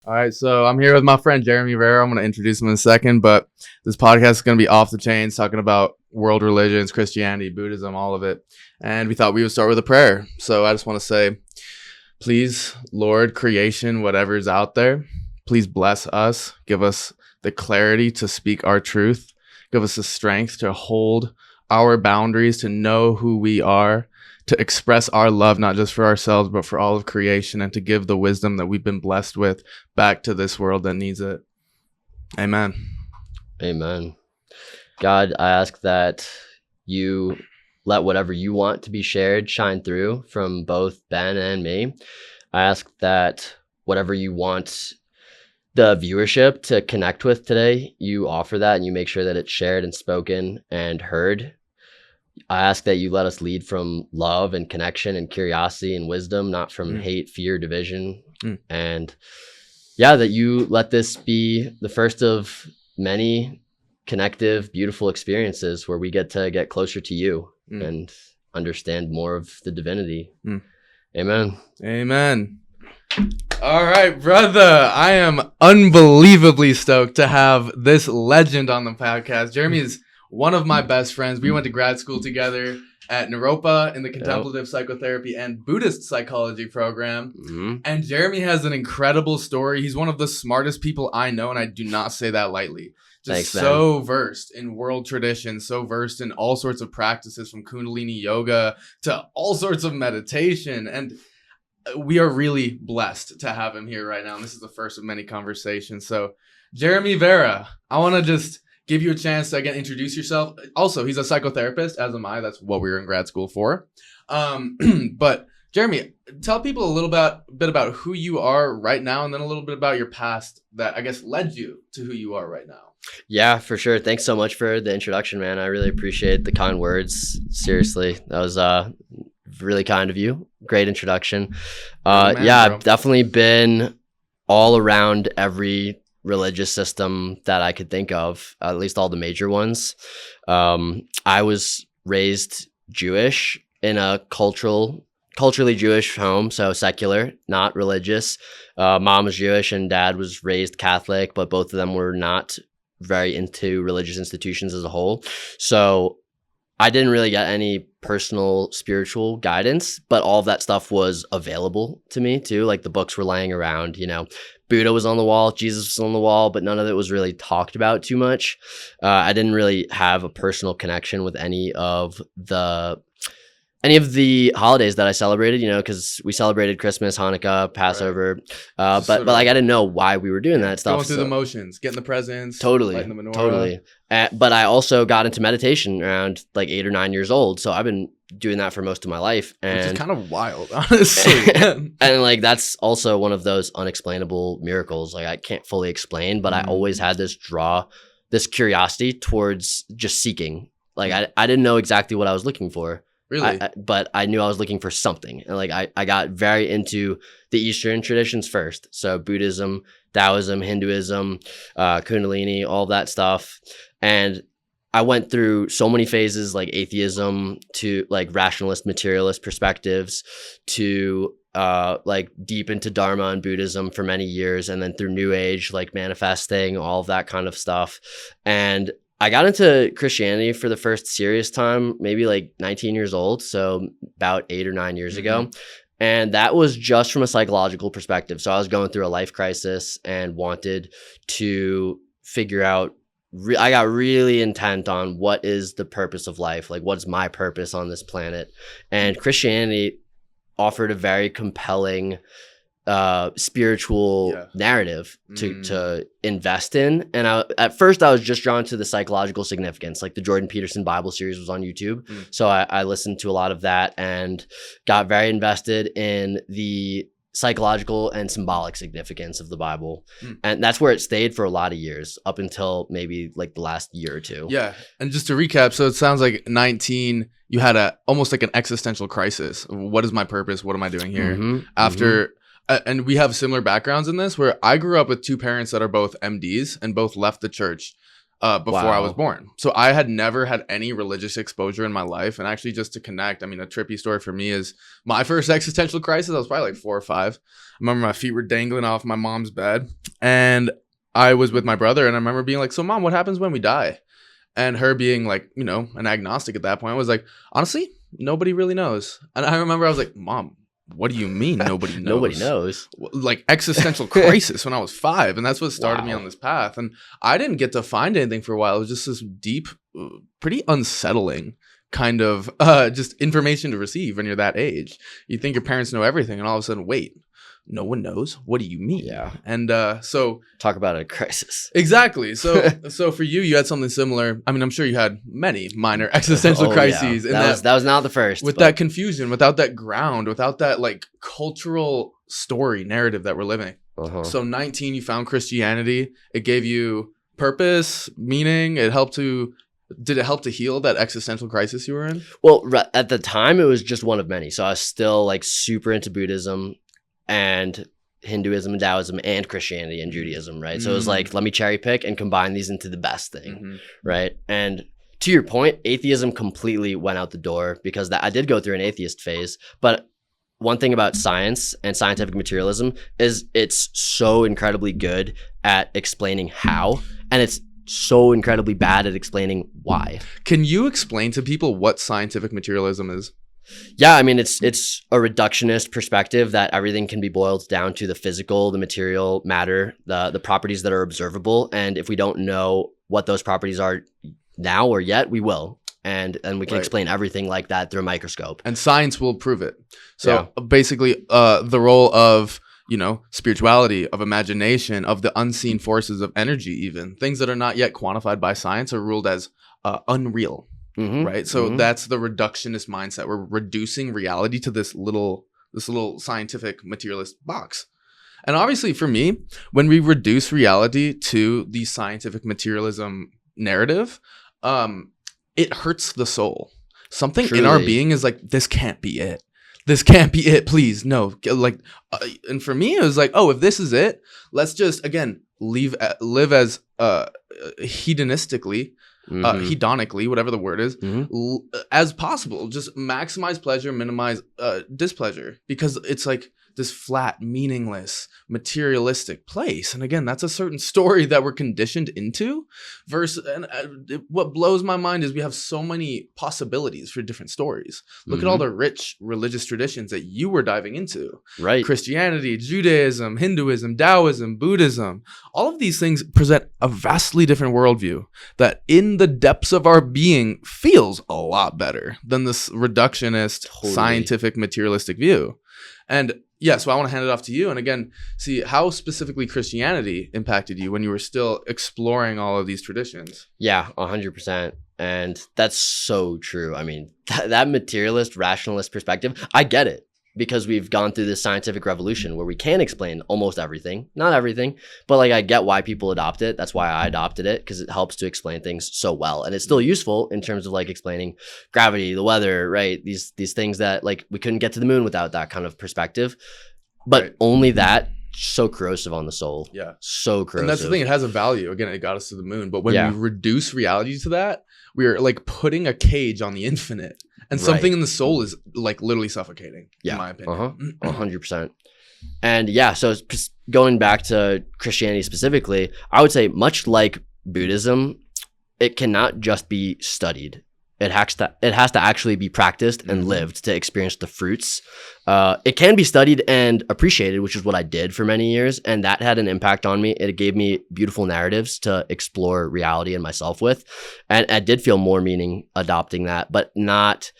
All right, so I'm here with my friend Jeremy Vera. I'm going to introduce him in a second, but this podcast is going to be off the chains, talking about world religions, Christianity, Buddhism, all of it. And we thought we would start with a prayer. So I just want to say, please, Lord, creation, whatever's out there, please bless us. Give us the clarity to speak our truth. Give us the strength to hold our boundaries, to know who we are, to express our love, not just for ourselves, but for all of creation, and to give the wisdom that we've been blessed with back to this world that needs it. Amen. Amen. God, I ask that you let whatever you want to be shared shine through from both Ben and me. I ask that whatever you want the viewership to connect with today, you offer that and you make sure that it's shared and spoken and heard. I ask that you let us lead from love and connection and curiosity and wisdom, not from hate, fear, division. And yeah, that you let this be the first of many connective, beautiful experiences where we get to get closer to you and understand more of the divinity. Amen. Amen. All right, brother. I am unbelievably stoked to have this legend on the podcast. Jeremy is one of my best friends. We went to grad school together at Naropa in the contemplative psychotherapy and Buddhist psychology program. And Jeremy has an incredible story. He's one of the smartest people I know, and I do not say that lightly. Just so versed in world traditions, so versed in all sorts of practices from Kundalini yoga to all sorts of meditation. And we are really blessed to have him here right now. And this is the first of many conversations. So Jeremy Vera, I want to just give you a chance to, again, introduce yourself. Also, he's a psychotherapist, as am I. That's what we were in grad school for. But Jeremy, tell people a little bit about who you are right now, and then a little bit about your past that, I guess, led you to who you are right now. Yeah, for sure. Thanks so much for the introduction, man. I really appreciate the kind words. Seriously, that was really kind of you. Great introduction. I've definitely been all around every religious system that I could think of, at least all the major ones. I was raised Jewish in a culturally Jewish home, so secular, not religious. Mom was Jewish and dad was raised Catholic, but both of them were not very into religious institutions as a whole. So I didn't really get any personal spiritual guidance, but all of that stuff was available to me too. Like the books were laying around, Buddha was on the wall, Jesus was on the wall, but none of it was really talked about too much. I didn't really have a personal connection with any of the holidays that I celebrated, because we celebrated Christmas, Hanukkah, Passover, but like I didn't know why we were doing that stuff. Going through the motions, getting the presents, lighting the menorah. Totally. But I also got into meditation around like 8 or 9 years old, so I've been doing that for most of my life, and which is kind of wild, honestly. And like that's also one of those unexplainable miracles. Like I can't fully explain, but I always had this curiosity towards just seeking. Like I didn't know exactly what I was looking for. Really? But I knew I was looking for something. And like I got very into the Eastern traditions first. So Buddhism, Taoism, Hinduism, Kundalini, all that stuff. And I went through so many phases, like atheism to like rationalist, materialist perspectives to like deep into Dharma and Buddhism for many years. And then through New Age, like manifesting, all of that kind of stuff. And I got into Christianity for the first serious time, maybe like 19 years old. So about 8 or 9 years ago. And that was just from a psychological perspective. So I was going through a life crisis and wanted to figure out, I got really intent on what is the purpose of life? Like, what's my purpose on this planet? And Christianity offered a very compelling spiritual narrative to invest in. And at first I was just drawn to the psychological significance, like the Jordan Peterson Bible series was on YouTube. So I listened to a lot of that and got very invested in the psychological and symbolic significance of the Bible. And that's where it stayed for a lot of years, up until maybe like the last year or two. Yeah. And just to recap, so it sounds like 19, you had almost like an existential crisis. What is my purpose? What am I doing here? After and we have similar backgrounds in this, where I grew up with two parents that are both MDs and both left the church before I was born. So I had never had any religious exposure in my life. And actually, just to connect, I mean, a trippy story for me is my first existential crisis. I was probably like 4 or 5. I remember my feet were dangling off my mom's bed, and I was with my brother, and I remember being like, so Mom, what happens when we die? And her being like, you know, an agnostic at that point, was like, honestly, nobody really knows. And I remember I was like, Mom, what do you mean nobody knows? Nobody knows. Like existential crisis when I was 5. And that's what started me on this path. And I didn't get to find anything for a while. It was just this deep, pretty unsettling kind of just information to receive when you're that age. You think your parents know everything, and all of a sudden, wait, no one knows. What do you mean? Yeah. And so talk about a crisis. Exactly. So for you had something similar. I mean, I'm sure you had many minor existential crises. Yeah. That was not the first. With that confusion, without that ground, without that like cultural story narrative that we're living. So 19, you found Christianity. It gave you purpose, meaning. Did it help to heal that existential crisis you were in? Well, at the time, it was just one of many. So I was still like super into Buddhism and Hinduism and Taoism and Christianity and Judaism, right? So it was like, let me cherry pick and combine these into the best thing, right? And to your point, atheism completely went out the door, because I did go through an atheist phase. But one thing about science and scientific materialism is it's so incredibly good at explaining how, and it's so incredibly bad at explaining why. Can you explain to people what scientific materialism is? Yeah, I mean, it's a reductionist perspective that everything can be boiled down to the physical, the material matter, the properties that are observable. And if we don't know what those properties are now or yet, we will. And we can explain everything like that through a microscope. And science will prove it. So basically, the role of, you know, spirituality, of imagination, of the unseen forces of energy, even things that are not yet quantified by science, are ruled as unreal. Right. So that's the reductionist mindset. We're reducing reality to this little scientific materialist box. And obviously for me, when we reduce reality to the scientific materialism narrative, it hurts the soul. Something in our being is like, this can't be it. This can't be it. Please, no. Like, and for me, it was like, oh, if this is it, let's just, again, live as hedonistically, hedonically, whatever the word is, as possible. Just maximize pleasure, minimize displeasure, because it's like this flat, meaningless, materialistic place. And again, that's a certain story that we're conditioned into. What blows my mind is we have so many possibilities for different stories. Look at all the rich religious traditions that you were diving into. Right. Christianity, Judaism, Hinduism, Taoism, Buddhism. All of these things present a vastly different worldview that in the depths of our being feels a lot better than this reductionist, scientific, materialistic view. And yeah, so I want to hand it off to you. And again, see how specifically Christianity impacted you when you were still exploring all of these traditions. Yeah, 100%. And that's so true. I mean, that materialist, rationalist perspective, I get it, because we've gone through this scientific revolution where we can explain almost everything. Not everything, but like I get why people adopt it. That's why I adopted it, because it helps to explain things so well. And it's still useful in terms of like explaining gravity, the weather, right? These things that like we couldn't get to the moon without that kind of perspective. But only that, so corrosive on the soul. Yeah. So corrosive. And that's the thing. It has a value. Again, it got us to the moon. But when we reduce reality to that, we're like putting a cage on the infinite. And something in the soul is like literally suffocating, in my opinion. 100%. And yeah, so going back to Christianity specifically, I would say much like Buddhism, it cannot just be studied. It has to actually be practiced and lived to experience the fruits. It can be studied and appreciated, which is what I did for many years. And that had an impact on me. It gave me beautiful narratives to explore reality and myself with. And I did feel more meaning adopting that, but not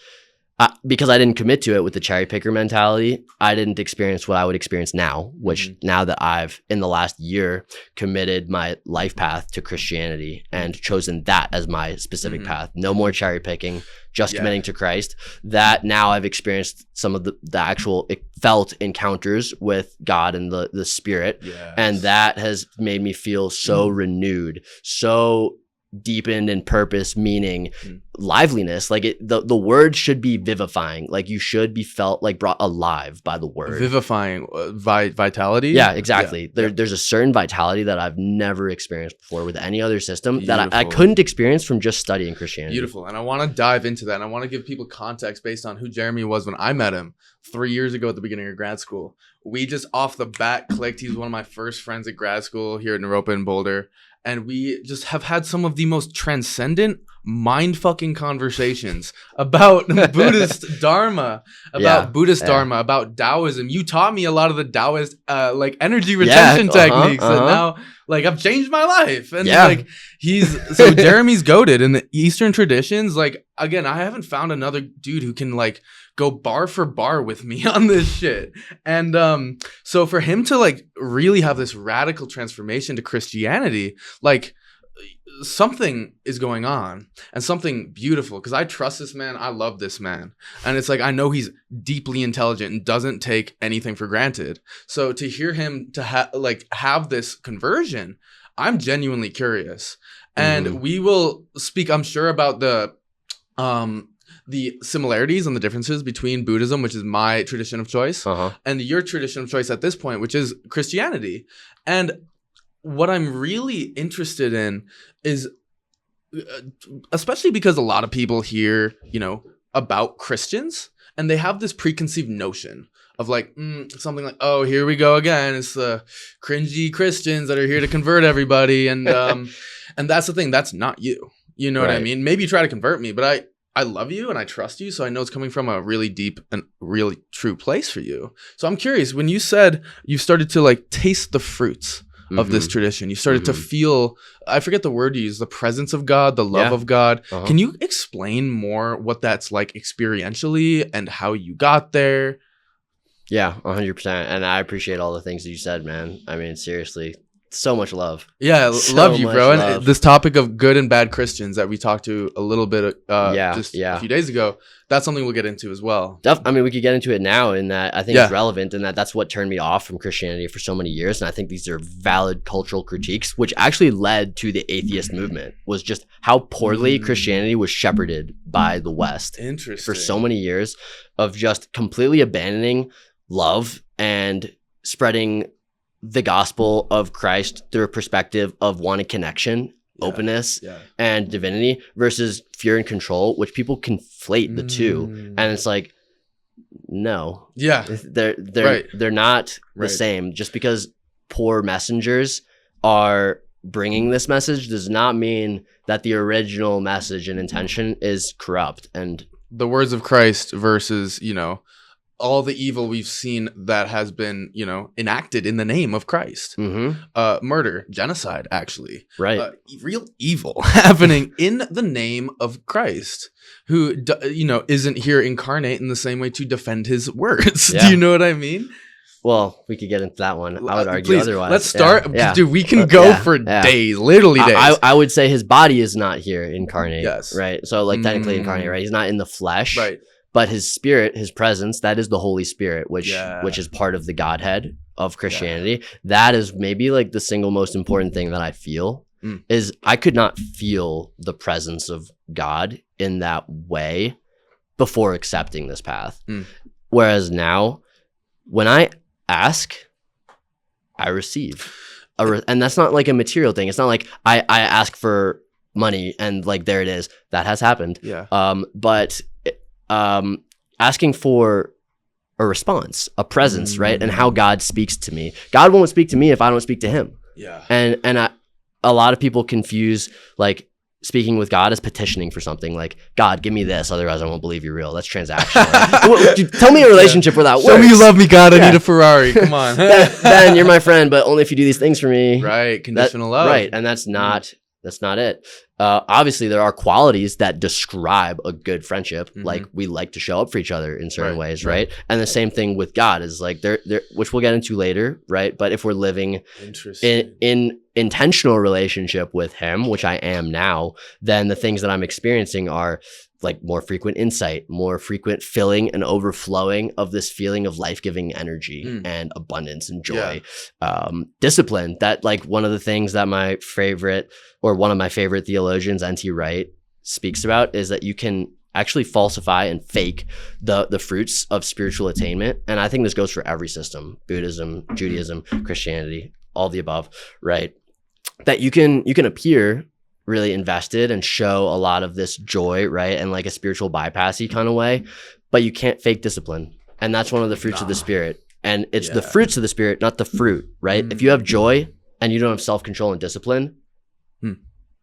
because I didn't commit to it with the cherry picker mentality. I didn't experience what I would experience now, which now that I've, in the last year, committed my life path to Christianity and chosen that as my specific path. No more cherry picking, just committing to Christ. That now I've experienced some of the actual felt encounters with God and the Spirit. And that has made me feel so renewed, so deepened in purpose, meaning, liveliness. Like the word should be vivifying. Like you should be felt like brought alive by the word. Vivifying, vitality. Yeah, exactly. There's a certain vitality that I've never experienced before with any other system that I couldn't experience from just studying Christianity. Beautiful. And I want to dive into that. And I want to give people context based on who Jeremy was when I met him 3 years ago at the beginning of grad school. We just off the bat clicked. He was one of my first friends at grad school here at Naropa in Boulder. And we just have had some of the most transcendent, mind-fucking conversations about Buddhist Dharma, about Taoism. You taught me a lot of the Taoist, like energy retention techniques. And now, like, I've changed my life. And like, so Jeremy's goated in the Eastern traditions. Like, again, I haven't found another dude who can like go bar for bar with me on this shit. And so for him to like really have this radical transformation to Christianity, like something is going on and something beautiful, because I trust this man. I love this man. And it's like, I know he's deeply intelligent and doesn't take anything for granted. So to hear him to have this conversion, I'm genuinely curious. And we will speak, I'm sure, about the similarities and the differences between Buddhism, which is my tradition of choice, and your tradition of choice at this point, which is Christianity. And what I'm really interested in is, especially because a lot of people hear, about Christians, and they have this preconceived notion of like something like, oh, here we go again. It's the cringy Christians that are here to convert everybody. And and that's the thing. That's not you. You know what I mean? Maybe you try to convert me, but I love you and I trust you. So I know it's coming from a really deep and really true place for you. So I'm curious, when you said you started to like taste the fruits of this tradition, you started to feel, I forget the word you use, the presence of God, the love of God. Can you explain more what that's like experientially and how you got there? Yeah, 100%. And I appreciate all the things that you said, man. I mean, seriously, so much love. Yeah, love you, bro. And this topic of good and bad Christians that we talked to a little bit a few days ago, that's something we'll get into as well. I mean, we could get into it now, in that I think it's relevant, and that's what turned me off from Christianity for so many years. And I think these are valid cultural critiques, which actually led to the atheist movement, was just how poorly Christianity was shepherded by the West. Interesting. For so many years of just completely abandoning love and spreading the gospel of Christ through a perspective of wanting connection, openness, and divinity, versus fear and control, which people conflate the two. And it's like, no, they're not the same. Just because poor messengers are bringing this message does not mean that the original message and intention is corrupt. And the words of Christ versus, all the evil we've seen that has been, enacted in the name of Christ. Murder, genocide, actually. Right. Real evil happening in the name of Christ, who, isn't here incarnate in the same way to defend his words. Do you know what I mean? Well, we could get into that one. I would argue otherwise. Let's start. Dude, we can go for days, literally days. I would say his body is not here incarnate. Yes. Right. So like technically incarnate, right? He's not in the flesh. Right. But his spirit, his presence, that is the Holy Spirit, which is part of the Godhead of Christianity. That is maybe like the single most important thing that I feel is I could not feel the presence of God in that way before accepting this path. Whereas now, when I ask, I receive. And that's not like a material thing. It's not like I ask for money and like there it is. That has happened. But asking for a response, a presence, right? And how God speaks to me. God won't speak to me if I don't speak to him. And a lot of people confuse like speaking with God as petitioning for something, like, God, give me this, otherwise I won't believe you're real. That's transactional. Tell me a relationship where that works. Show me you love me, God. I need a Ferrari. Come on. Ben, you're my friend, but only if you do these things for me. Right. Conditional love. Right. And that's not it. Obviously, there are qualities that describe a good friendship. Like we like to show up for each other in certain ways, right? And the same thing with God is like there, which we'll get into later, right? But if we're living in intentional relationship with him, which I am now, then the things that I'm experiencing are like more frequent insight, more frequent filling and overflowing of this feeling of life-giving energy and abundance and joy. Discipline, that like one of the things that one of my favorite theologians, N.T. Wright, speaks about is that you can actually falsify and fake the fruits of spiritual attainment. And I think this goes for every system, Buddhism, Judaism, Christianity, all the above, right? That you can appear really invested and show a lot of this joy, right? And like a spiritual bypassy kind of way, but you can't fake discipline. And that's one of the fruits of the spirit. And it's the fruits of the spirit, not the fruit, right? If you have joy and you don't have self-control and discipline,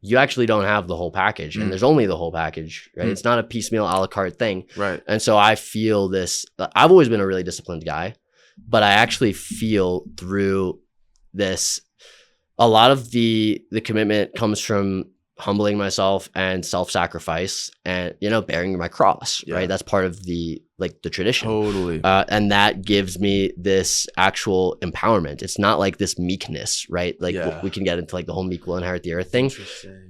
you actually don't have the whole package. And there's only the whole package, right? It's not a piecemeal a la carte thing. Right. And so I feel this, I've always been a really disciplined guy, but I actually feel through this, a lot of the commitment comes from humbling myself and self-sacrifice and, bearing my cross, right? That's part of the tradition. Totally. And that gives me this actual empowerment. It's not like this meekness, right? Like we can get into like the whole meek will inherit the earth thing.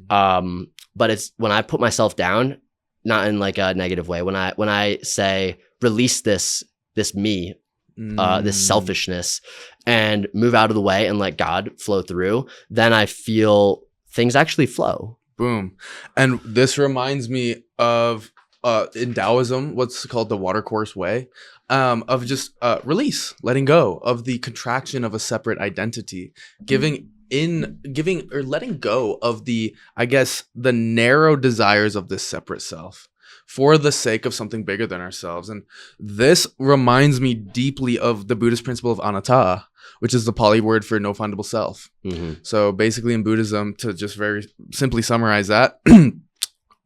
But it's when I put myself down, not in like a negative way, when I say, release this me, this selfishness, and move out of the way and let God flow through, then I feel things actually flow. Boom. And this reminds me of in Taoism, what's called the watercourse way, of just release, letting go of the contraction of a separate identity, letting go of the narrow desires of this separate self for the sake of something bigger than ourselves. And this reminds me deeply of the Buddhist principle of anatta, which is the Pali word for no findable self. So basically in Buddhism, to just very simply summarize that,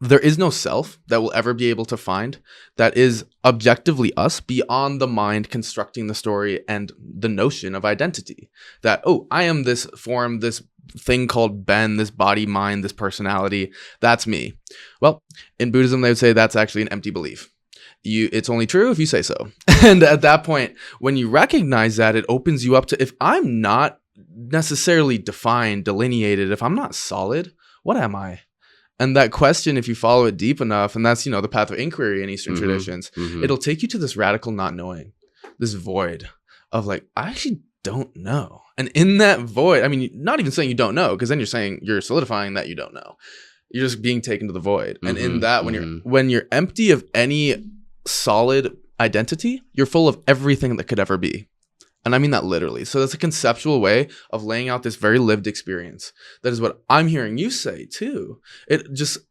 there is no self that will ever be able to find that is objectively us beyond the mind constructing the story and the notion of identity. That, I am this form, this thing called Ben, this body, mind, this personality, that's me. Well, in Buddhism, they would say that's actually an empty belief. It's only true if you say so. And at that point, when you recognize that, it opens you up to, if I'm not necessarily defined, delineated, if I'm not solid, what am I? And that question, if you follow it deep enough, and that's, the path of inquiry in Eastern traditions, it'll take you to this radical not knowing, this void of like, I actually don't know. And in that void, I mean, not even saying you don't know, because then you're solidifying that you don't know. You're just being taken to the void. And in that, when you're empty of any solid identity, you're full of everything that could ever be. And I mean that literally. So that's a conceptual way of laying out this very lived experience. That is what I'm hearing you say too.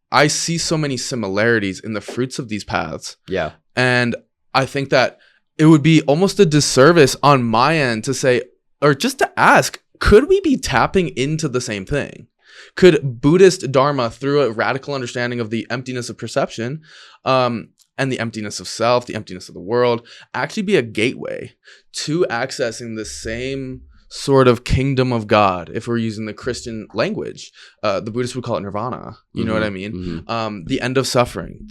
I see so many similarities in the fruits of these paths. Yeah. And I think that it would be almost a disservice on my end to say, or just to ask, could we be tapping into the same thing? Could Buddhist Dharma, through a radical understanding of the emptiness of perception, and the emptiness of self, the emptiness of the world, actually be a gateway to accessing the same sort of kingdom of God, if we're using the Christian language? The Buddhists would call it nirvana. You know what I mean? The end of suffering,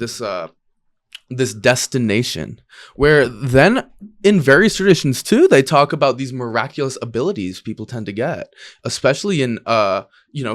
this destination, where then in various traditions too, they talk about these miraculous abilities people tend to get, especially in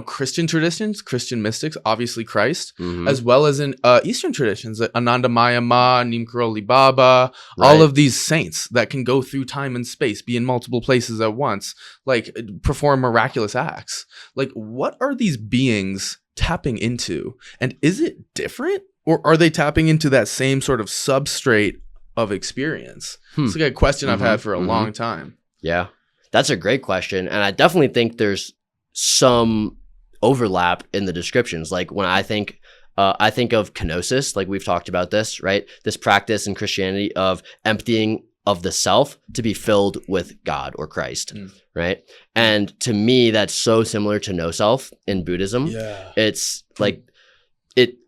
Christian traditions, Christian mystics, obviously Christ, as well as in Eastern traditions, Anandamaya Ma, Neem Karoli Baba, all of these saints that can go through time and space, be in multiple places at once, like perform miraculous acts. Like, what are these beings tapping into? And is it different? Or are they tapping into that same sort of substrate of experience? It's like a question I've had for a long time. Yeah, that's a great question. And I definitely think there's some overlap in the descriptions. Like when I think of kenosis, like we've talked about this, right? This practice in Christianity of emptying of the self to be filled with God or Christ, right? And to me, that's so similar to no self in Buddhism. Yeah. It's like,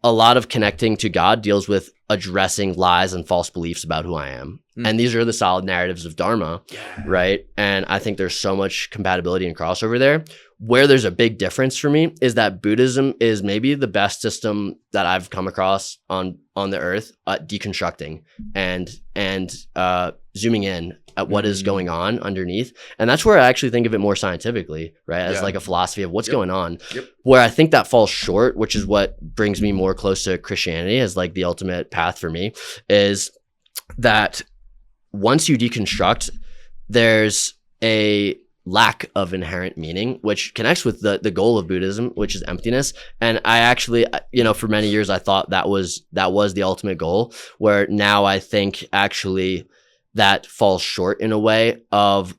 a lot of connecting to God deals with addressing lies and false beliefs about who I am. And these are the solid narratives of Dharma, right? And I think there's so much compatibility and crossover there. Where there's a big difference for me is that Buddhism is maybe the best system that I've come across on the earth, deconstructing and zooming in at what is going on underneath. And that's where I actually think of it more scientifically, right? As like a philosophy of what's going on. Where I think that falls short, which is what brings me more close to Christianity as like the ultimate path for me, is that once you deconstruct, there's a lack of inherent meaning, which connects with the goal of Buddhism, which is emptiness. And I actually, for many years, I thought that was the ultimate goal, where now I think actually that falls short in a way of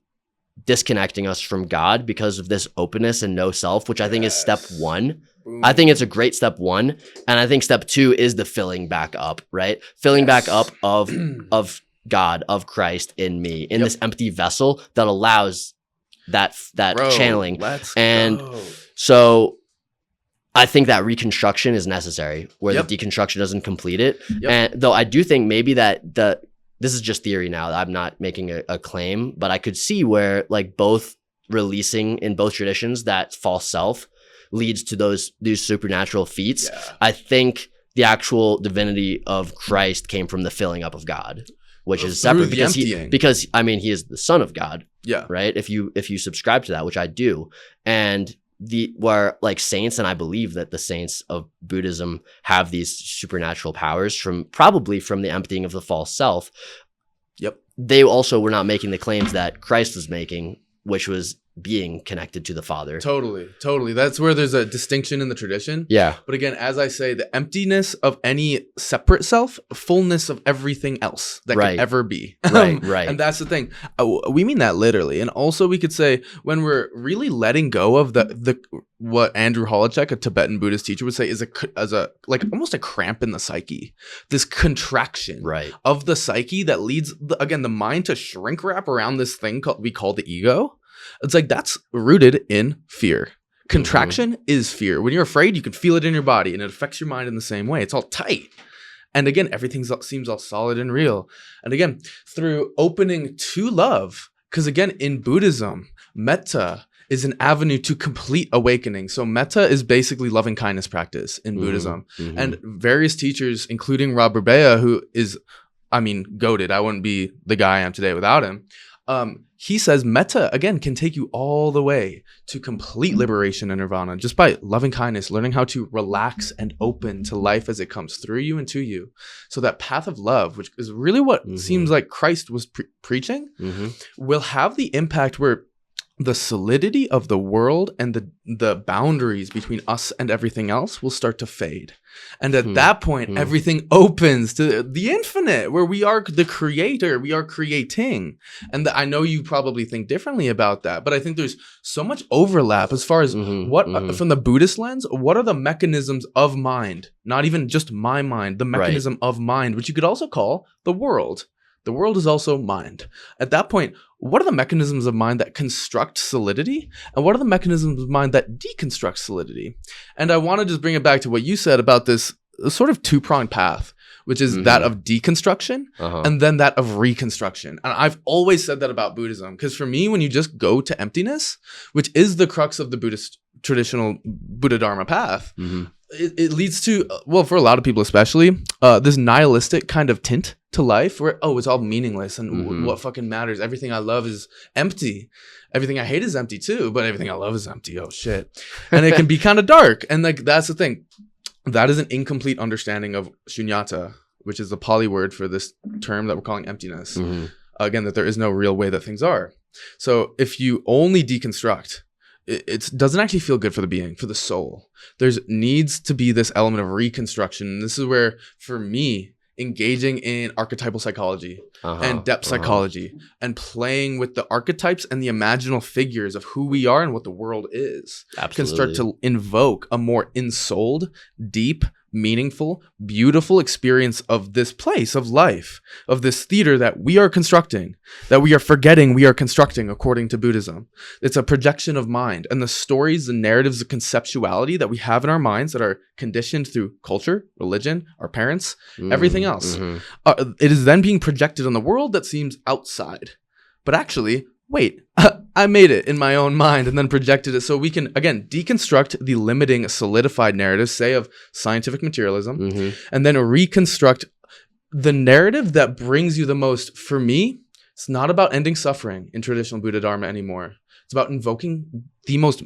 disconnecting us from God because of this openness and no self, which I think is step one. I think it's a great step one. And I think step two is the filling back up, right? Filling back up of God, of Christ in me, in this empty vessel that allows that channeling. And so I think that reconstruction is necessary, where the deconstruction doesn't complete it. And though I do think maybe that this is just theory now, I'm not making a claim, but I could see where like both releasing in both traditions that false self leads to these supernatural feats. I think the actual divinity of Christ came from the filling up of God, which is separate because he is the Son of God. Right. If you subscribe to that, which I do, and where like saints, and I believe that the saints of Buddhism have these supernatural powers probably from the emptying of the false self. They also were not making the claims that Christ was making, which was being connected to the Father. Totally. That's where there's a distinction in the tradition. But again, as I say, the emptiness of any separate self, fullness of everything else that can ever be. Right. And that's the thing. We mean that literally. And also we could say when we're really letting go of the what Andrew Holacek, a Tibetan Buddhist teacher, would say is a like almost a cramp in the psyche. This contraction of the psyche that leads the mind to shrink wrap around this thing we call the ego. It's like that's rooted in fear. Contraction is fear. When you're afraid, you can feel it in your body and it affects your mind in the same way. It's all tight. And again, everything seems all solid and real. And again, through opening to love, because again, in Buddhism, metta is an avenue to complete awakening. So metta is basically loving kindness practice in Buddhism. And various teachers, including Rob Burbea, who is, goated. I wouldn't be the guy I am today without him. He says metta, again, can take you all the way to complete liberation and nirvana just by loving kindness, learning how to relax and open to life as it comes through you and to you. So that path of love, which is really what seems like Christ was preaching, will have the impact where the solidity of the world and the boundaries between us and everything else will start to fade. And at that point, everything opens to the infinite, where we are the creator, we are creating. And I know you probably think differently about that, but I think there's so much overlap as far as from the Buddhist lens, what are the mechanisms of mind? Not even just my mind, the mechanism of mind, which you could also call the world. The world is also mind. At that point, what are the mechanisms of mind that construct solidity? And what are the mechanisms of mind that deconstruct solidity? And I want to just bring it back to what you said about this sort of two-pronged path, which is that of deconstruction and then that of reconstruction. And I've always said that about Buddhism, because for me, when you just go to emptiness, which is the crux of the Buddhist traditional Buddha Dharma path, it leads to, well, for a lot of people especially, this nihilistic kind of tint to life where, it's all meaningless and what fucking matters? Everything I love is empty. Everything I hate is empty too, but everything I love is empty. Oh shit. And it can be kind of dark. And like, that's the thing. That is an incomplete understanding of shunyata, which is the Pali word for this term that we're calling emptiness. Again, that there is no real way that things are. So if you only deconstruct, it doesn't actually feel good for the being, for the soul. There's needs to be this element of reconstruction. And this is where, for me, engaging in archetypal psychology and depth psychology and playing with the archetypes and the imaginal figures of who we are and what the world is can start to invoke a more ensouled, deep, meaningful, beautiful experience of this place of life, of this theater that we are constructing, that we are forgetting we are constructing according to Buddhism. It's a projection of mind, and the stories, the narratives, the conceptuality that we have in our minds that are conditioned through culture, religion, our parents, everything else. It is then being projected on the world that seems outside. But actually, wait, I made it in my own mind and then projected it. So we can, again, deconstruct the limiting solidified narratives, say of scientific materialism, and then reconstruct the narrative that brings you the most, for me, It's not about ending suffering in traditional Buddha Dharma anymore. It's about invoking the most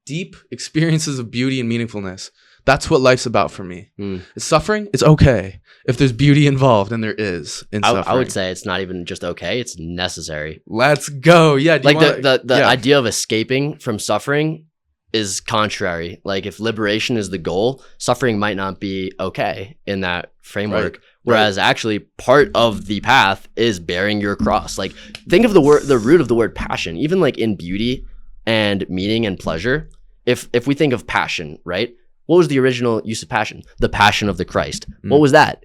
deep experiences of beauty and meaningfulness. That's what life's about for me. It's suffering, it's okay if there's beauty involved, and there is in suffering. I would say it's not even just okay, it's necessary. Let's go. Yeah. The idea of escaping from suffering is contrary. Like if liberation is the goal, suffering might not be okay in that framework. Right. Whereas actually part of the path is bearing your cross. Like think of the root of the word passion, even like in beauty and meaning and pleasure. If we think of passion, right? What was the original use of passion? The passion of the Christ. What was that?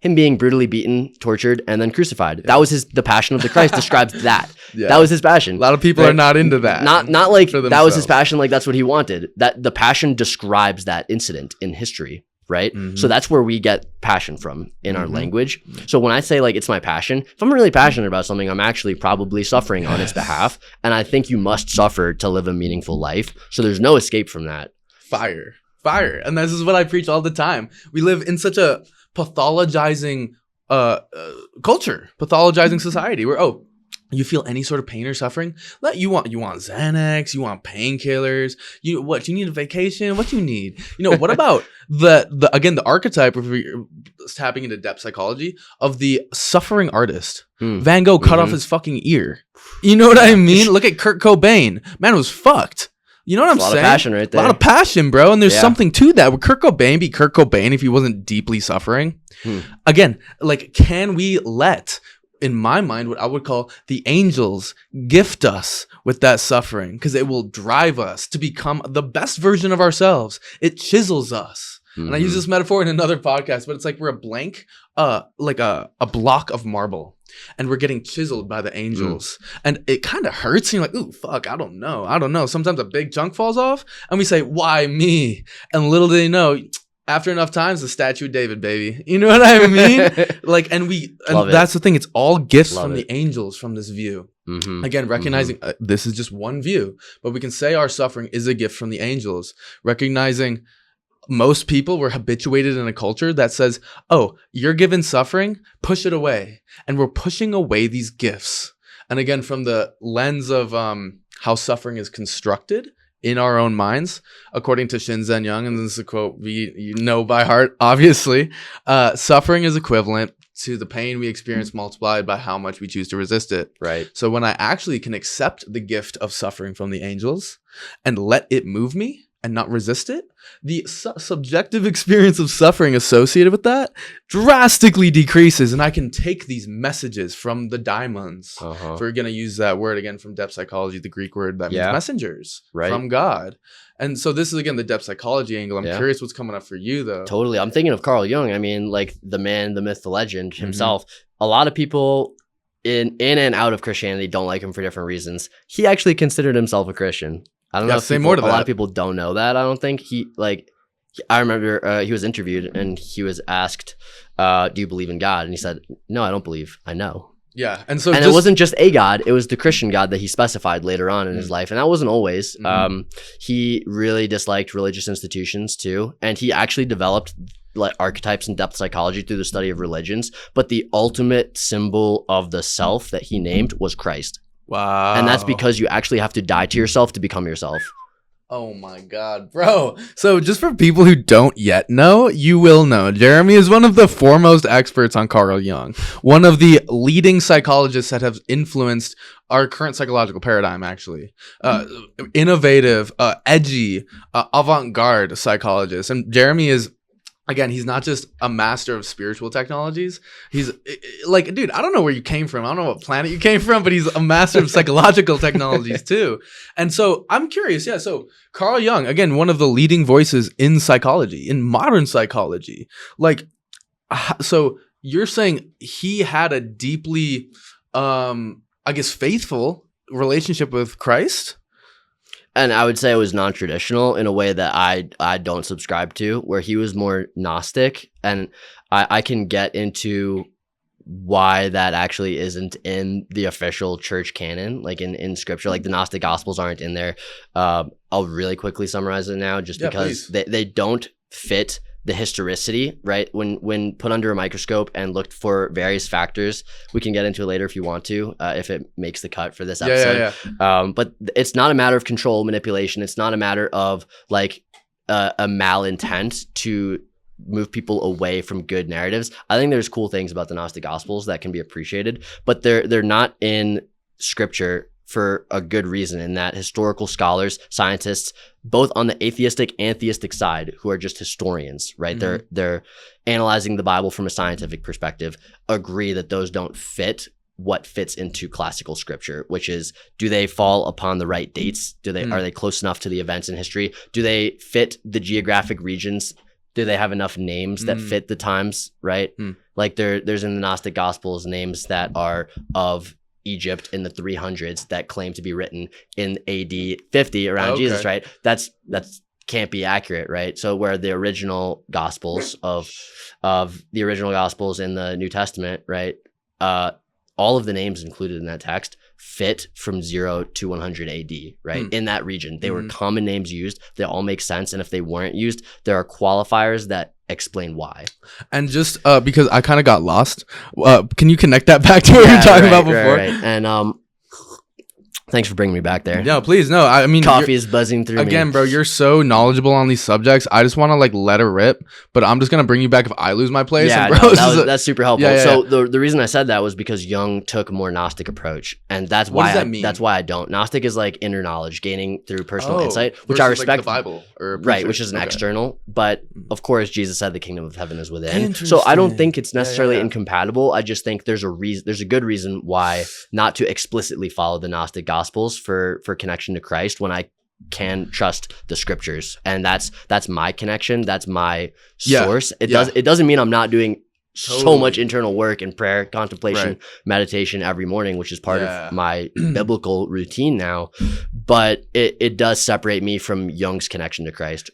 Him being brutally beaten, tortured, and then crucified. Yeah. That was the passion of the Christ describes that. Yeah. That was his passion. A lot of people are not into that. Not like that was his passion, like that's what he wanted. That the passion describes that incident in history, right? So that's where we get passion from in our language. So when I say like it's my passion, if I'm really passionate about something, I'm actually probably suffering on its behalf. And I think you must suffer to live a meaningful life. So there's no escape from that. Fire. And this is what I preach all the time. We live in such a pathologizing culture, pathologizing society where, you feel any sort of pain or suffering, you want Xanax, you want painkillers, you need a vacation, what do you need? What about the archetype, if we're tapping into depth psychology, of the suffering artist. Van Gogh cut off his fucking ear. You know what I mean? Look at Kurt Cobain. Man was fucked. You know what I'm saying? A lot of passion right there. A lot of passion, bro. And there's something to that. Would Kurt Cobain be Kurt Cobain if he wasn't deeply suffering? Again, like, can we let, in my mind, what I would call the angels gift us with that suffering? Because it will drive us to become the best version of ourselves. It chisels us. And I use this metaphor in another podcast, but it's like we're a blank, like a block of marble. And we're getting chiseled by the angels. And it kind of hurts. And you're like, ooh, fuck, I don't know. Sometimes a big chunk falls off. And we say, why me? And little do they know, after enough times, the statue of David, baby. You know what I mean? Like, and that's the thing. It's all gifts from the angels from this view. Again, recognizing this is just one view. But we can say our suffering is a gift from the angels. Recognizing most people were habituated in a culture that says, oh, you're given suffering, push it away. And we're pushing away these gifts. And again, from the lens of how suffering is constructed in our own minds, according to Shinzen Young, and this is a quote you know by heart, obviously, suffering is equivalent to the pain we experience multiplied by how much we choose to resist it. Right. So when I actually can accept the gift of suffering from the angels and let it move me, and not resist it, the subjective experience of suffering associated with that drastically decreases. And I can take these messages from the daimons. If we're going to use that word again from depth psychology, the Greek word that means messengers from God. And so this is, again, the depth psychology angle. I'm curious what's coming up for you, though. Totally. I'm thinking of Carl Jung. I mean, like the man, the myth, the legend himself. A lot of people in and out of Christianity don't like him for different reasons. He actually considered himself a Christian. I don't know if a lot of people don't know that. I don't think I remember he was interviewed and he was asked, do you believe in God? And he said, no, I don't believe. I know. Yeah. And it wasn't just a God, it was the Christian God that he specified later on in his life. And that wasn't always. He really disliked religious institutions too. And he actually developed like archetypes and depth psychology through the study of religions. But the ultimate symbol of the self that he named was Christ. Wow. And that's because you actually have to die to yourself to become yourself. Oh my God, bro. So just for people who don't yet know, you will know. Jeremy is one of the foremost experts on Carl Jung, one of the leading psychologists that have influenced our current psychological paradigm, actually. Innovative, edgy, avant-garde psychologist. And Jeremy is, again, he's not just a master of spiritual technologies. He's like, dude, I don't know where you came from. I don't know what planet you came from, but he's a master of psychological technologies too. And so I'm curious. Yeah. So Carl Jung, again, one of the leading voices in psychology, in modern psychology. Like, so you're saying he had a deeply, faithful relationship with Christ? And I would say it was non-traditional in a way that I don't subscribe to, where he was more Gnostic. And I can get into why that actually isn't in the official church canon, like in scripture. Like the Gnostic Gospels aren't in there. I'll really quickly summarize it now just because they don't fit the historicity, right? When put under a microscope and looked for various factors, we can get into it later if you want to, if it makes the cut for this episode. But it's not a matter of control, manipulation. It's not a matter of like a malintent to move people away from good narratives. I think there's cool things about the Gnostic Gospels that can be appreciated, but they're not in scripture for a good reason, in that historical scholars, scientists, both on the atheistic and theistic side, who are just historians, right? They're analyzing the Bible from a scientific perspective, agree that those don't fit what fits into classical scripture, which is, do they fall upon the right dates? Are they close enough to the events in history? Do they fit the geographic regions? Do they have enough names that fit the times, right? Like there's in the Gnostic Gospels names that are of Egypt in the 300s that claim to be written in AD 50 around Jesus, right? That's can't be accurate, right? So where the original Gospels of the original Gospels in the New Testament, right? All of the names included in that text fit from 0 to 100 AD, right? In that region. They were common names used. They all make sense. And if they weren't used, there are qualifiers that explain why. And just because I kind of got lost, can you connect that back to what you were talking about before? Right. And thanks for bringing me back there. No, please. No, I mean, coffee is buzzing through again, me. bro, you're so knowledgeable on these subjects. I just want to like let it rip, but I'm just going to bring you back if I lose my place. Yeah, and no, that's super helpful. So the reason I said that was because Jung took a more Gnostic approach. And that's why that's why I don't. Gnostic is like inner knowledge, gaining through personal insight, which I respect. Like the Bible. Right, which is an external. But of course, Jesus said the kingdom of heaven is within. So I don't think it's necessarily incompatible. I just think there's a good reason why not to explicitly follow the Gnostic Gospels for connection to Christ when I can trust the scriptures. And that's my connection. That's my source. It doesn't mean I'm not doing so much internal work and prayer, contemplation, meditation every morning, which is part of my biblical routine now. But it does separate me from Jung's connection to Christ.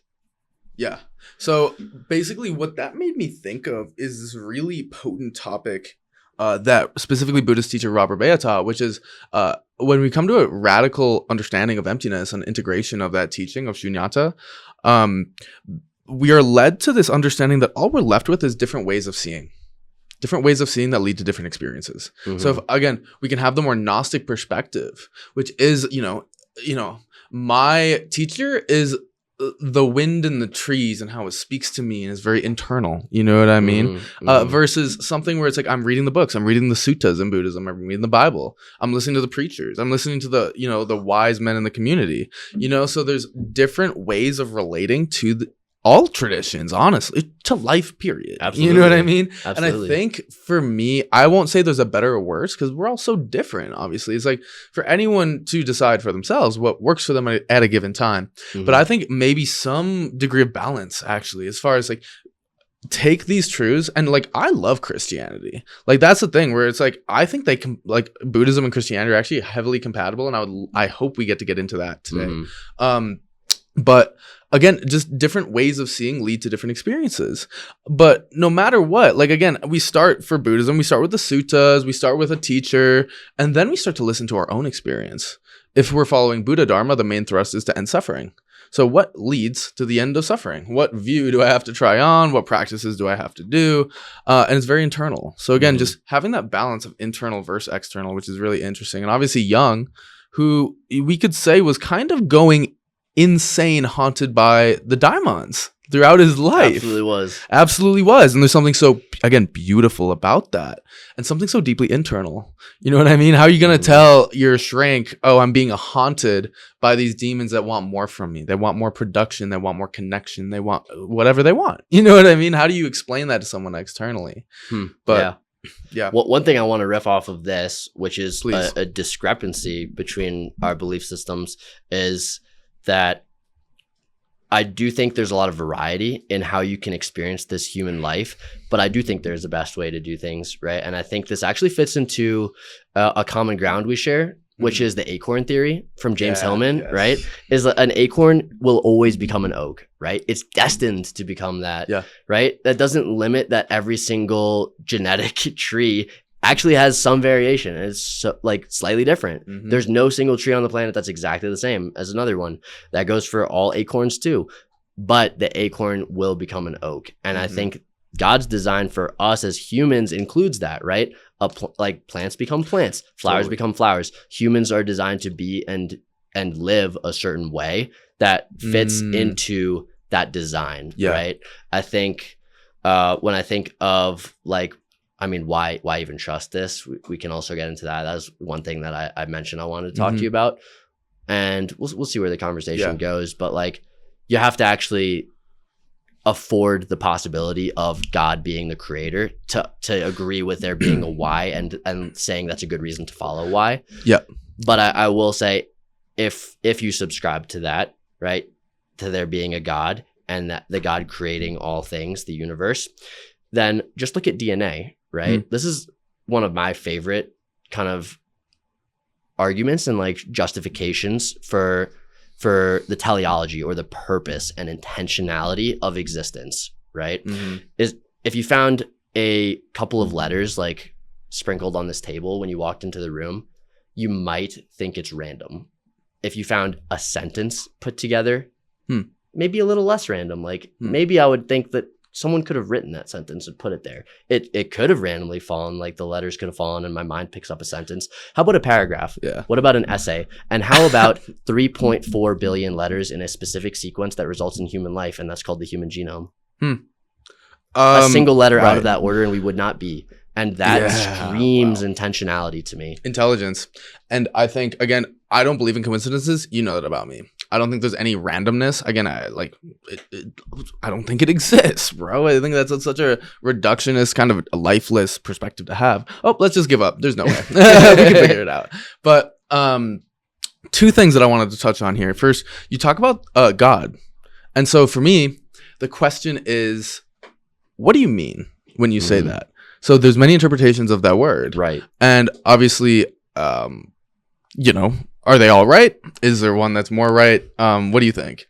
Yeah. So basically what that made me think of is this really potent topic that specifically Buddhist teacher Robert Bea taught, which is when we come to a radical understanding of emptiness and integration of that teaching of shunyata, we are led to this understanding that all we're left with is different ways of seeing that lead to different experiences. So if, again, we can have the more Gnostic perspective, which is, my teacher is the wind in the trees and how it speaks to me and is very internal, you know what I mean? Versus something where it's like, I'm reading the books, I'm reading the suttas in Buddhism, I'm reading the Bible, I'm listening to the preachers, I'm listening to the, the wise men in the community, so there's different ways of relating to all traditions, honestly, to life, period. Absolutely. You know what I mean? Absolutely. And I think for me, I won't say there's a better or worse because we're all so different, obviously. It's like for anyone to decide for themselves what works for them at a given time. But I think maybe some degree of balance, actually, as far as like, take these truths and like, I love Christianity. Like, that's the thing where it's like, I think they can, like, Buddhism and Christianity are actually heavily compatible. And I hope we get to get into that today. But again, just different ways of seeing lead to different experiences. But no matter what, like, again, we start for Buddhism, we start with the suttas, we start with a teacher, and then we start to listen to our own experience. If we're following Buddha Dharma, the main thrust is to end suffering. So what leads to the end of suffering? What view do I have to try on? What practices do I have to do? And it's very internal. So again, just having that balance of internal versus external, which is really interesting. And obviously Jung, who we could say was kind of going insane, haunted by the daimons throughout his life. Absolutely was. And there's something so, again, beautiful about that. And something so deeply internal. You know what I mean? How are you going to tell your shrink, oh, I'm being haunted by these demons that want more from me? They want more production. They want more connection. They want whatever they want. You know what I mean? How do you explain that to someone externally? But yeah. Well, one thing I want to riff off of this, which is a discrepancy between our belief systems, is that I do think there's a lot of variety in how you can experience this human life, but I do think there's the best way to do things, right? And I think this actually fits into a common ground we share, which is the acorn theory from James Hillman, right? Is that an acorn will always become an oak, right? It's destined to become that, right? That doesn't limit that every single genetic tree actually has some variation. It's so, like, slightly different. There's no single tree on the planet that's exactly the same as another one. That goes for all acorns too. but the acorn will become an oak. And I think God's design for us as humans includes that, right? Like plants become plants, flowers become flowers. Humans are designed to be and live a certain way that fits into that design, right? I think when I think of like, I mean, why even trust this? We can also get into that. That was one thing that I mentioned I wanted to talk to you about, and we'll see where the conversation goes. But like, you have to actually afford the possibility of God being the creator to agree with there being a why and saying that's a good reason to follow why. Yeah. But I will say, if you subscribe to that, right, to there being a God and that the God creating all things, the universe, then just look at DNA, right? This is one of my favorite kind of arguments and like justifications for the teleology or the purpose and intentionality of existence, right? Is if you found a couple of letters like sprinkled on this table when you walked into the room, you might think it's random. If you found a sentence put together, maybe a little less random. Like maybe I would think that someone could have written that sentence and put it there. It could have randomly fallen, like the letters could have fallen and my mind picks up a sentence. How about a paragraph? Yeah. What about an essay? And how about 3.4 billion letters in a specific sequence that results in human life, and that's called the human genome? A single letter out of that order and we would not be. And that screams intentionality to me. Intelligence. And I think, again, I don't believe in coincidences. You know that about me. I don't think there's any randomness. Again, I don't think it exists, bro. I think that's such a reductionist, kind of a lifeless perspective to have. Oh, let's just give up. There's no way. We can figure it out. But two things that I wanted to touch on here. First, you talk about God. And so for me, the question is, what do you mean when you say that? So there's many interpretations of that word. Right. And obviously, you know, are they all right? Is there one that's more right? What do you think?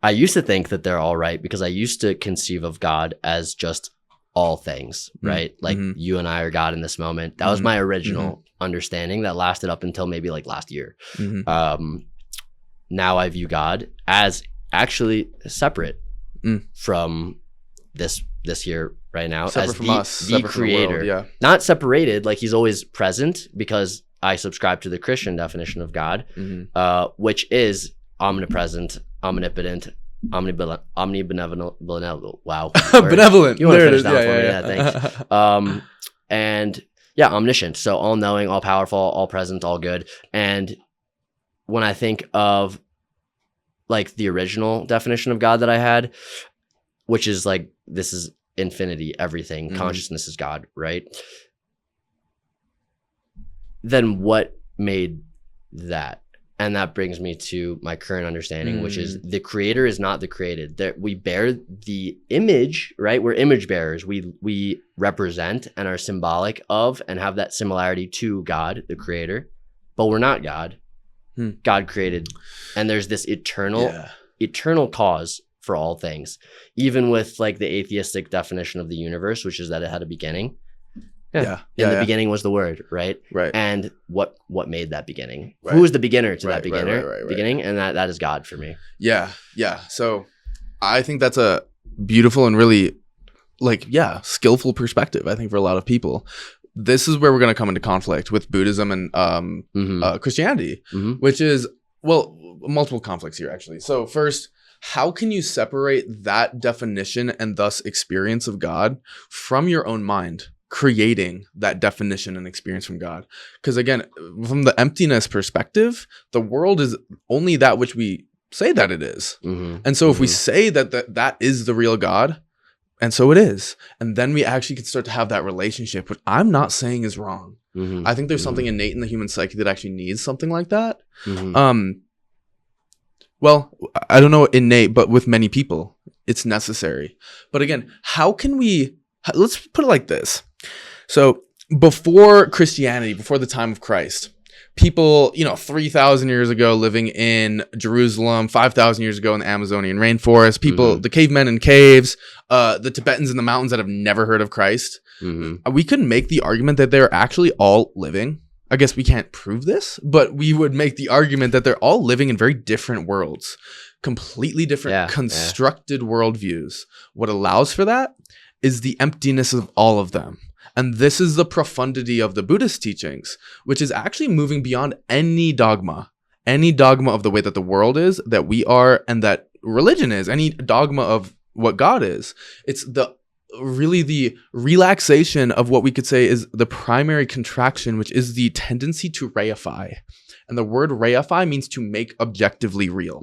I used to think that they're all right because I used to conceive of God as just all things, right? Like you and I are God in this moment. That was my original understanding that lasted up until maybe like last year. Now I view God as actually separate from this here right now, separate as from us, the creator. From the world, not separated, like he's always present, because I subscribe to the Christian definition of God, which is omnipresent, omnipotent, omnibenevolent. Wow, benevolent. You want to finish that for me? Yeah, thanks. And yeah, omniscient. So all knowing, all powerful, all present, all good. And when I think of like the original definition of God that I had, which is like, this is infinity, everything, consciousness is God, right? Then what made that? And that brings me to my current understanding, which is the creator is not the created. That we bear the image, right? We're image bearers. We represent and are symbolic of and have that similarity to God, the creator, but we're not God. God created, and there's this eternal cause for all things, even with like the atheistic definition of the universe, which is that it had a beginning. In the beginning was the word, right? Right. And what made that beginning? Right. Who was the beginner to that beginning? And that is God for me. Yeah. So I think that's a beautiful and really skillful perspective, I think, for a lot of people. This is where we're going to come into conflict with Buddhism and Christianity, which is, well, multiple conflicts here, actually. So first, how can you separate that definition and thus experience of God from your own mind, creating that definition and experience from God? Because again, from the emptiness perspective, the world is only that which we say that it is. And so if we say that is the real God, and so it is, and then we actually can start to have that relationship, which I'm not saying is wrong. I think there's something innate in the human psyche that actually needs something like that. Well, I don't know innate, but with many people, it's necessary. But again, let's put it like this. So before Christianity, before the time of Christ, people, 3,000 years ago living in Jerusalem, 5,000 years ago in the Amazonian rainforest, people, the cavemen in caves, the Tibetans in the mountains that have never heard of Christ, we could make the argument that they're actually all living. I guess we can't prove this, but we would make the argument that they're all living in very different worlds. completely different constructed worldviews. What allows for that is the emptiness of all of them. And this is the profundity of the Buddhist teachings, which is actually moving beyond any dogma of the way that the world is, that we are, and that religion is, any dogma of what God is. It's really the relaxation of what we could say is the primary contraction, which is the tendency to reify. And the word reify means to make objectively real.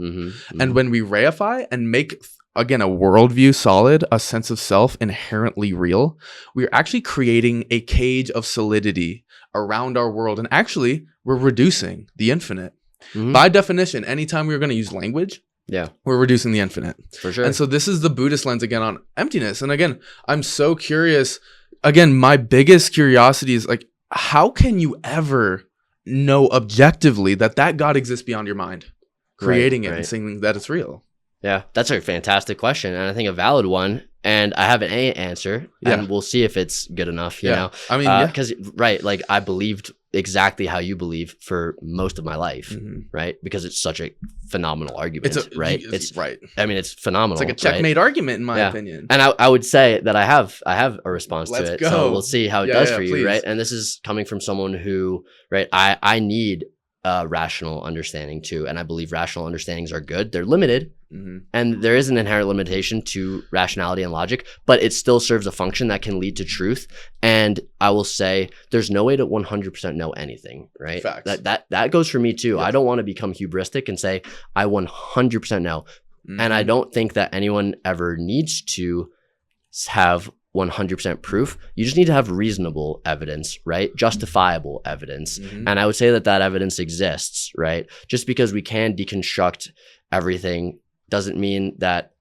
And when we reify and make, again, a worldview solid, a sense of self inherently real, we're actually creating a cage of solidity around our world. And actually, we're reducing the infinite. By definition, anytime we're going to use language, we're reducing the infinite. For sure. And so this is the Buddhist lens again on emptiness. And again, I'm so curious. Again, my biggest curiosity is like, how can you ever know objectively that God exists beyond your mind, creating it and saying that it's real? Yeah, that's a fantastic question, and I think a valid one. And I have an answer, and we'll see if it's good enough. You know, I mean, because like I believed exactly how you believe for most of my life, right? Because it's such a phenomenal argument, It's I mean, it's phenomenal. It's like a checkmate argument, in my opinion. And I would say that I have a response to it. So we'll see how it does for you, please. Right? And this is coming from someone who, I need rational understanding too, and I believe rational understandings are good. They're limited. And there is an inherent limitation to rationality and logic, but it still serves a function that can lead to truth. And I will say there's no way to 100% know anything, right? Facts. That goes for me too. Yeah. I don't want to become hubristic and say I 100% know. And I don't think that anyone ever needs to have 100% proof. You just need to have reasonable evidence, right? Justifiable evidence. And I would say that evidence exists, right? Just because we can deconstruct everything doesn't mean that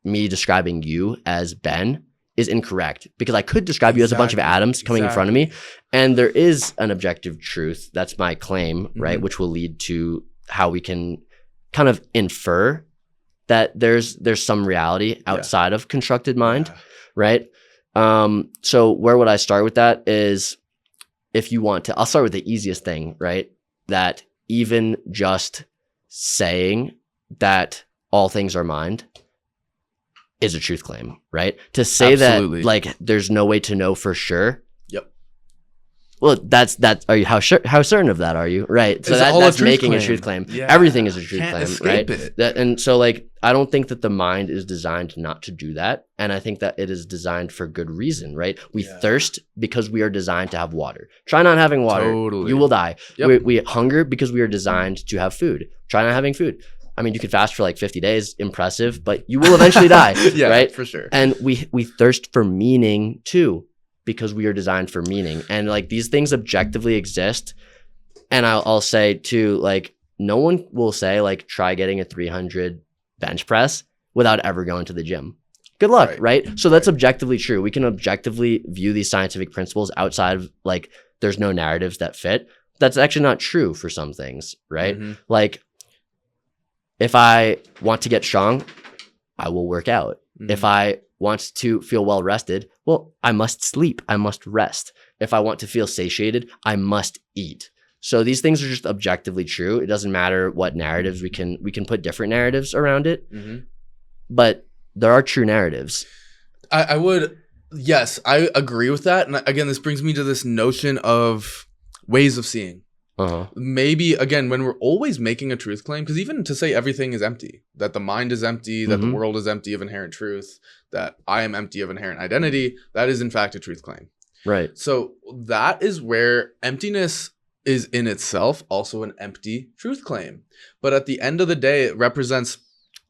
me describing you as Ben is incorrect, because I could describe you as a bunch of atoms coming in front of me, and there is an objective truth. That's my claim, right? Which will lead to how we can kind of infer that there's some reality outside of constructed mind, right? So where would I start with that is, if you want to, I'll start with the easiest thing, right? That even just saying that all things are mind is a truth claim, right? To say that like there's no way to know for sure. Well, that's are you how certain of that are you? Right. So that's making a truth claim. Yeah. Everything is a truth claim, right? And so like I don't think that the mind is designed not to do that. And I think that it is designed for good reason, right? We thirst because we are designed to have water. Try not having water. You will die. We hunger because we are designed to have food. Try not having food. I mean, you could fast for like 50 days, impressive, but you will eventually die, right? For sure. And we thirst for meaning too, because we are designed for meaning. And like these things objectively exist. And I'll say too, like no one will say like try getting a 300 bench press without ever going to the gym. Good luck, right? So that's objectively true. We can objectively view these scientific principles outside of like there's no narratives that fit. That's actually not true for some things, right? Like if I want to get strong, I will work out. If I want to feel well rested, well, I must sleep. I must rest. If I want to feel satiated, I must eat. So these things are just objectively true. It doesn't matter what narratives we can put different narratives around it, but there are true narratives. Yes, I agree with that. And again, this brings me to this notion of ways of seeing. Maybe again, when we're always making a truth claim, because even to say everything is empty, that the mind is empty, that the world is empty of inherent truth, that I am empty of inherent identity, that is in fact a truth claim. Right. So that is where emptiness is in itself also an empty truth claim. But at the end of the day, it represents,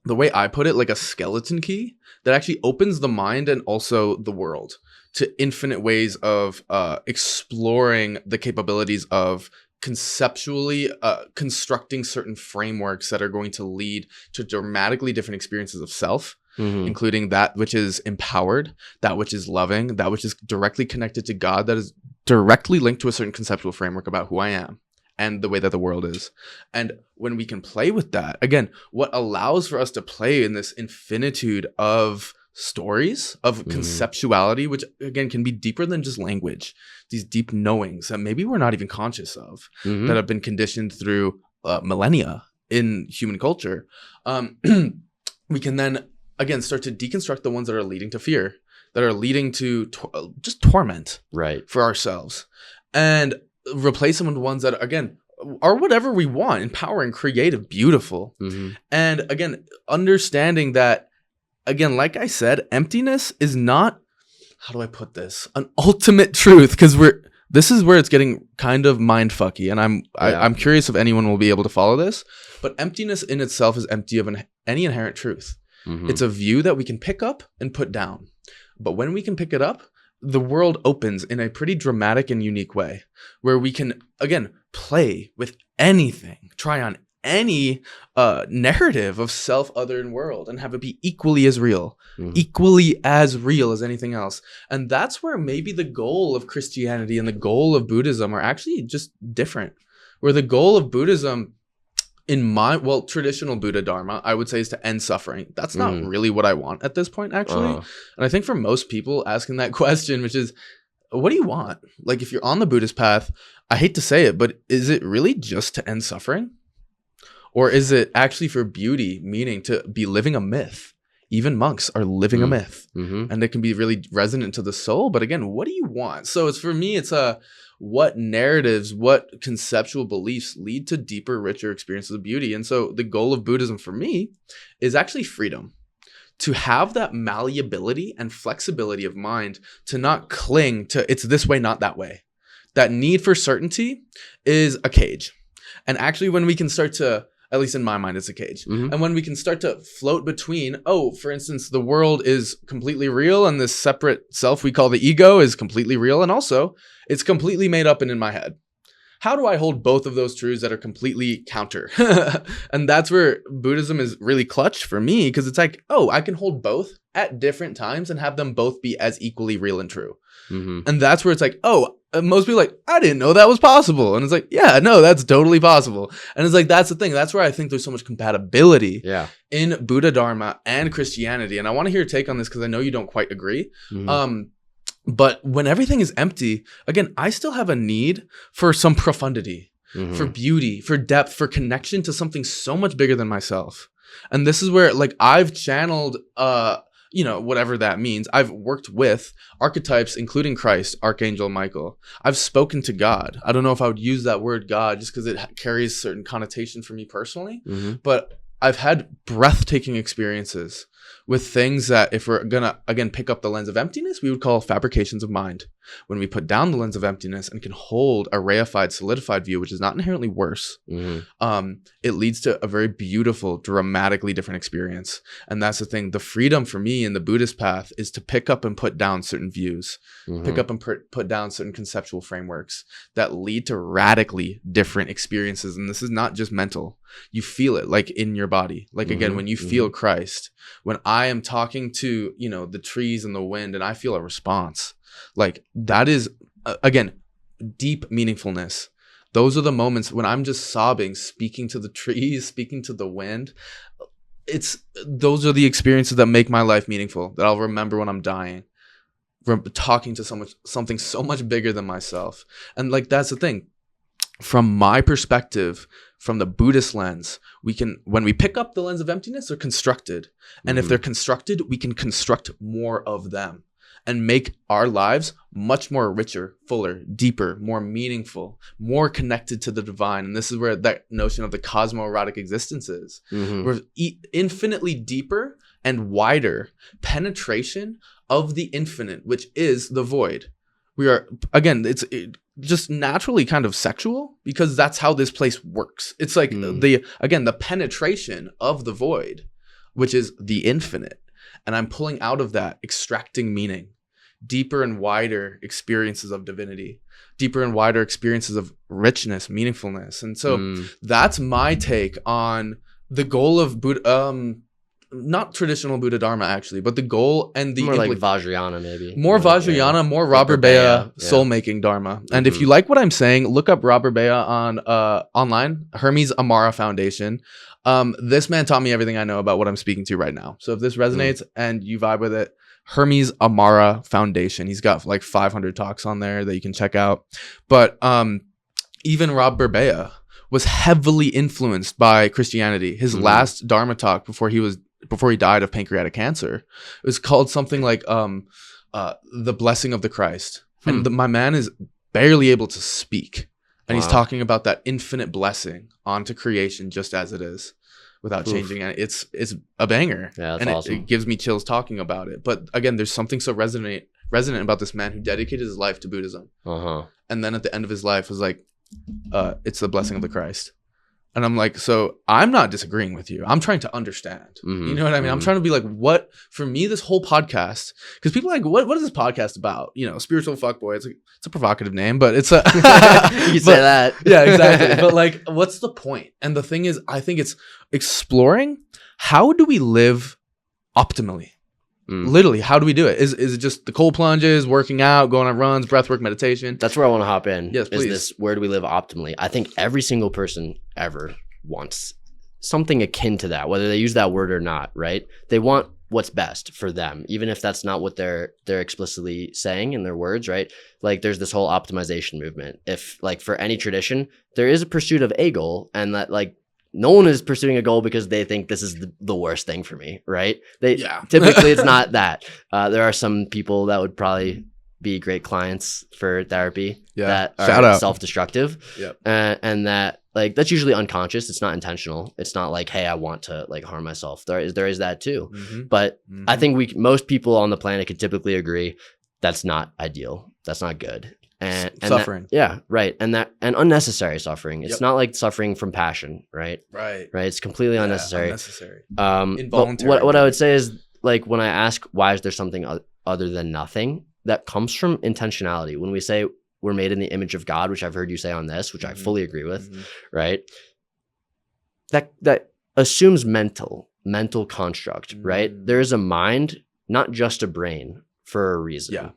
the way I put it, like a skeleton key that actually opens the mind and also the world to infinite ways of exploring the capabilities of conceptually constructing certain frameworks that are going to lead to dramatically different experiences of self, including that which is empowered, that which is loving, that which is directly connected to God, that is directly linked to a certain conceptual framework about who I am and the way that the world is. And when we can play with that, again, what allows for us to play in this infinitude of stories of conceptuality, which again can be deeper than just language, these deep knowings that maybe we're not even conscious of, that have been conditioned through millennia in human culture, we can then again start to deconstruct the ones that are leading to fear, that are leading to just torment, right, for ourselves, and replace them with ones that again are whatever we want, empowering, creative, beautiful. And again, understanding that, again, like I said, emptiness is not, how do I put this, an ultimate truth, because this is where it's getting kind of mind fucky, and I'm curious if anyone will be able to follow this. But emptiness in itself is empty of any inherent truth. It's a view that we can pick up and put down. But when we can pick it up, the world opens in a pretty dramatic and unique way, where we can, again, play with anything, try on any narrative of self, other, and world, and have it be equally as real as anything else. And that's where maybe the goal of Christianity and the goal of Buddhism are actually just different. Where the goal of Buddhism, traditional Buddha Dharma, I would say, is to end suffering. That's not really what I want at this point, actually. And I think for most people asking that question, which is, what do you want? Like, if you're on the Buddhist path, I hate to say it, but is it really just to end suffering? Or is it actually for beauty, meaning to be living a myth? Even monks are living a myth, and it can be really resonant to the soul. But again, what do you want? So for me, it's what narratives, what conceptual beliefs lead to deeper, richer experiences of beauty. And so the goal of Buddhism for me is actually freedom. To have that malleability and flexibility of mind, to not cling to it's this way, not that way. That need for certainty is a cage. And actually, when we can start to, at least in my mind, it's a cage. And when we can start to float between, for instance, the world is completely real and this separate self we call the ego is completely real, and also it's completely made up and in my head. How do I hold both of those truths that are completely counter? And that's where Buddhism is really clutch for me, because it's like, I can hold both at different times and have them both be as equally real and true. And that's where it's like, most people are like, I didn't know that was possible. And it's like, yeah, no, that's totally possible. And it's like, that's the thing. That's where I think there's so much compatibility in Buddha Dharma and Christianity. And I want to hear your take on this, because I know you don't quite agree. But when everything is empty, again, I still have a need for some profundity, for beauty, for depth, for connection to something so much bigger than myself. And this is where, like, I've channeled, whatever that means. I've worked with archetypes, including Christ, Archangel Michael. I've spoken to God. I don't know if I would use that word God just because it carries certain connotation for me personally, but I've had breathtaking experiences with things that, if we're gonna again pick up the lens of emptiness, we would call fabrications of mind. When we put down the lens of emptiness and can hold a reified, solidified view, which is not inherently worse, it leads to a very beautiful, dramatically different experience. And that's the thing. The freedom for me in the Buddhist path is to pick up and put down certain views, pick up and put down certain conceptual frameworks that lead to radically different experiences. And this is not just mental. You feel it, like, in your body. Like, again, when you feel Christ, when I am talking to, the trees and the wind, and I feel a response, like, that is, again, deep meaningfulness. Those are the moments when I'm just sobbing, speaking to the trees, speaking to the wind. Those are the experiences that make my life meaningful, that I'll remember when I'm dying, talking to something so much bigger than myself. And, like, that's the thing. From my perspective, from the Buddhist lens, when we pick up the lens of emptiness, they're constructed. And if they're constructed, we can construct more of them and make our lives much more richer, fuller, deeper, more meaningful, more connected to the divine. And this is where that notion of the cosmoerotic existence is. We're infinitely deeper and wider penetration of the infinite, which is the void. We are, again, it's just naturally kind of sexual, because that's how this place works. It's like the penetration of the void, which is the infinite. And I'm pulling out of that, extracting meaning, deeper and wider experiences of divinity, deeper and wider experiences of richness, meaningfulness. And so that's my take on the goal of Buddha, not traditional Buddha Dharma, actually, but the goal and the more like Vajrayana, maybe more Vajrayana, more Robert Bea soul making Dharma. And if you like what I'm saying, look up Robert Bea on online, Hermes Amara Foundation. This man taught me everything I know about what I'm speaking to right now. So if this resonates and you vibe with it, Hermes Amara Foundation. He's got like 500 talks on there that you can check out. But even Robert Bea, was heavily influenced by Christianity. His last Dharma talk before he died of pancreatic cancer, it was called something like the blessing of the Christ. And my man is barely able to speak. And he's talking about that infinite blessing onto creation just as it is without changing it. It's a banger. Yeah, that's and awesome. It gives me chills talking about it. But again, there's something so resonant about this man who dedicated his life to Buddhism. And then at the end of his life was like, it's the blessing of the Christ. And I'm like, so I'm not disagreeing with you. I'm trying to understand. You know what I mean? I'm trying to be like, what, for me, this whole podcast, because people are like, what is this podcast about? You know, spiritual fuckboy. It's a provocative name, but it's a, you say that. Yeah, exactly. But like, what's the point? And the thing is, I think it's exploring, how do we live optimally? Literally, how do we do it? Is it just the cold plunges, working out, going on runs, breathwork, meditation? That's where I want to hop in. Yes, please. Is this, where do we live optimally? I think every single person ever wants something akin to that, whether they use that word or not, right? They want what's best for them, even if that's not what they're explicitly saying in their words, right? Like there's this whole optimization movement. If like for any tradition, there is a pursuit of a goal, and that like no one is pursuing a goal because they think this is the worst thing for me, right? Typically it's not that. There are some people that would probably be great clients for therapy that are self-destructive. And that like that's usually unconscious. It's not intentional. It's not like, hey, I want to like harm myself. There is that too. But I think most people on the planet could typically agree that's not ideal. That's not good. And suffering. And unnecessary suffering. It's not like suffering from passion, right? Right. It's completely unnecessary. Involuntary. But what I would say is like when I ask why is there something other than nothing, that comes from intentionality. When we say we're made in the image of God, which I've heard you say on this, which I fully agree with, right? That assumes mental construct, right? There is a mind, not just a brain, for a reason. Yeah.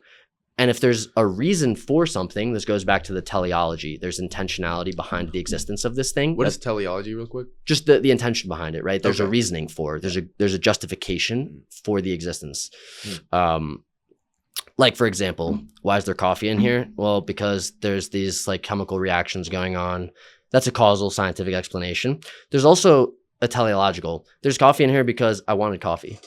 And if there's a reason for something, this goes back to the teleology. There's intentionality behind the existence of this thing. What is teleology, real quick? Just the intention behind it, right? There's a reasoning for it. There's a justification for the existence. Like, for example, why is there coffee in here? Well, because there's these like chemical reactions going on. That's a causal scientific explanation. There's also a teleological. There's coffee in here because I wanted coffee.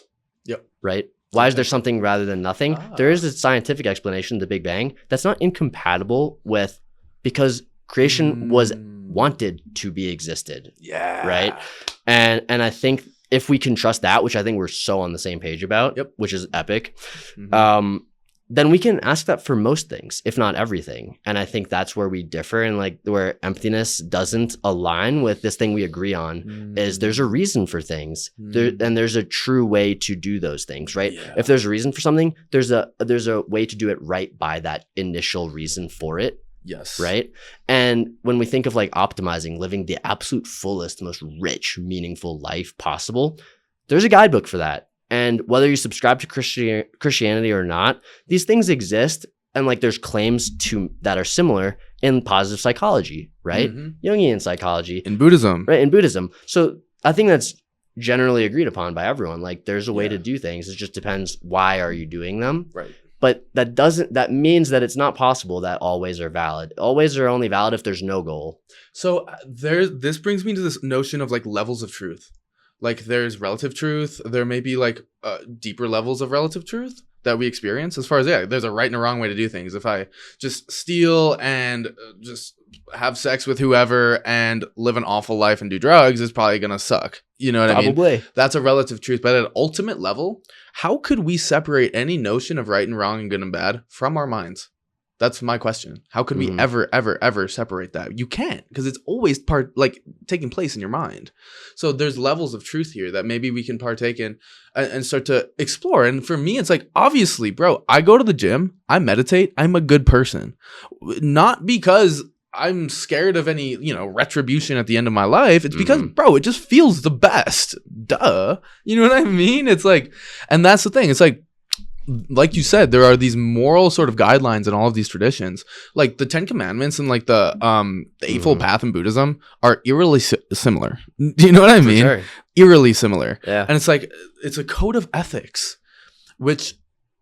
Yep. Right? Why is there something rather than nothing? There is a scientific explanation, the Big Bang, that's not incompatible with, because creation was wanted to be existed. Yeah. Right? And I think if we can trust that, which I think we're so on the same page about, which is epic, then we can ask that for most things, if not everything. And I think that's where we differ, and like where emptiness doesn't align with this thing we agree on is there's a reason for things and there's a true way to do those things, right? Yeah. If there's a reason for something, there's a way to do it right by that initial reason for it. Yes. Right. And when we think of like optimizing, living the absolute fullest, most rich, meaningful life possible, there's a guidebook for that. And whether you subscribe to Christianity or not, these things exist, and like there's claims that are similar in positive psychology, right? Jungian psychology. In Buddhism. Right, in Buddhism. So I think that's generally agreed upon by everyone. Like there's a way to do things. It just depends, why are you doing them? Right. But that means that it's not possible that all ways are valid. All ways are only valid if there's no goal. So this brings me to this notion of like levels of truth. Like there's relative truth. There may be like deeper levels of relative truth that we experience, as far as, there's a right and a wrong way to do things. If I just steal and just have sex with whoever and live an awful life and do drugs, it's probably going to suck. You know what I mean? That's a relative truth. But at an ultimate level, how could we separate any notion of right and wrong and good and bad from our minds? That's my question. How could we ever separate that? You can't, because it's always taking place in your mind. So there's levels of truth here that maybe we can partake in and start to explore. And for me, it's like, obviously, bro, I go to the gym, I meditate, I'm a good person. Not because I'm scared of any, retribution at the end of my life. It's because, bro, it just feels the best. Duh. You know what I mean? It's like, and that's the thing. It's like you said, there are these moral sort of guidelines in all of these traditions. Like the 10 Commandments and like the Eightfold Path in Buddhism are eerily similar. Do you know what I mean? Sure. Eerily similar. Yeah. And it's like, it's a code of ethics, which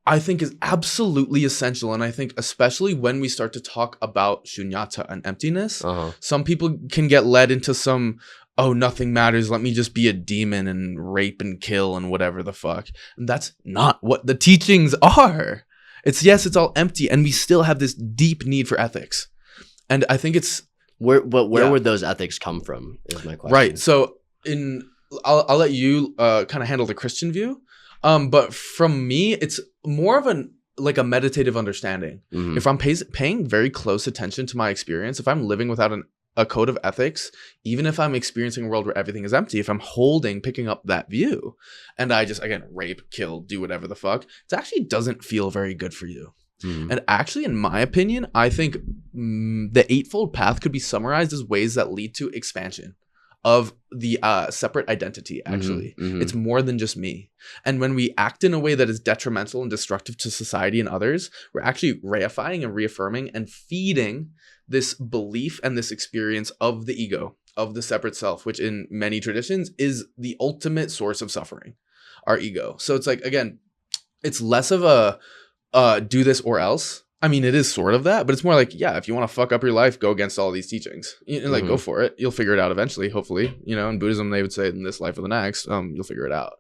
I think is absolutely essential. And I think especially when we start to talk about shunyata and emptiness, some people can get led into some, oh, nothing matters. Let me just be a demon and rape and kill and whatever the fuck. And that's not what the teachings are. It's all empty. And we still have this deep need for ethics. And I think it's... Where would those ethics come from is my question. Right. So I'll let you kind of handle the Christian view. But from me, it's more of a meditative understanding. If I'm paying very close attention to my experience, if I'm living without a code of ethics, even if I'm experiencing a world where everything is empty, if I'm picking up that view, and I just, again, rape, kill, do whatever the fuck, it actually doesn't feel very good for you. And actually, in my opinion, I think the Eightfold Path could be summarized as ways that lead to expansion of the separate identity, actually. It's more than just me. And when we act in a way that is detrimental and destructive to society and others, we're actually reifying and reaffirming and feeding this belief and this experience of the ego, of the separate self, which in many traditions is the ultimate source of suffering, our ego. So it's like, again, it's less of a do this or else. I mean, it is sort of that, but it's more like, yeah, if you want to fuck up your life, go against all these teachings. Like, go for it. You'll figure it out eventually, hopefully. In Buddhism, they would say in this life or the next, you'll figure it out.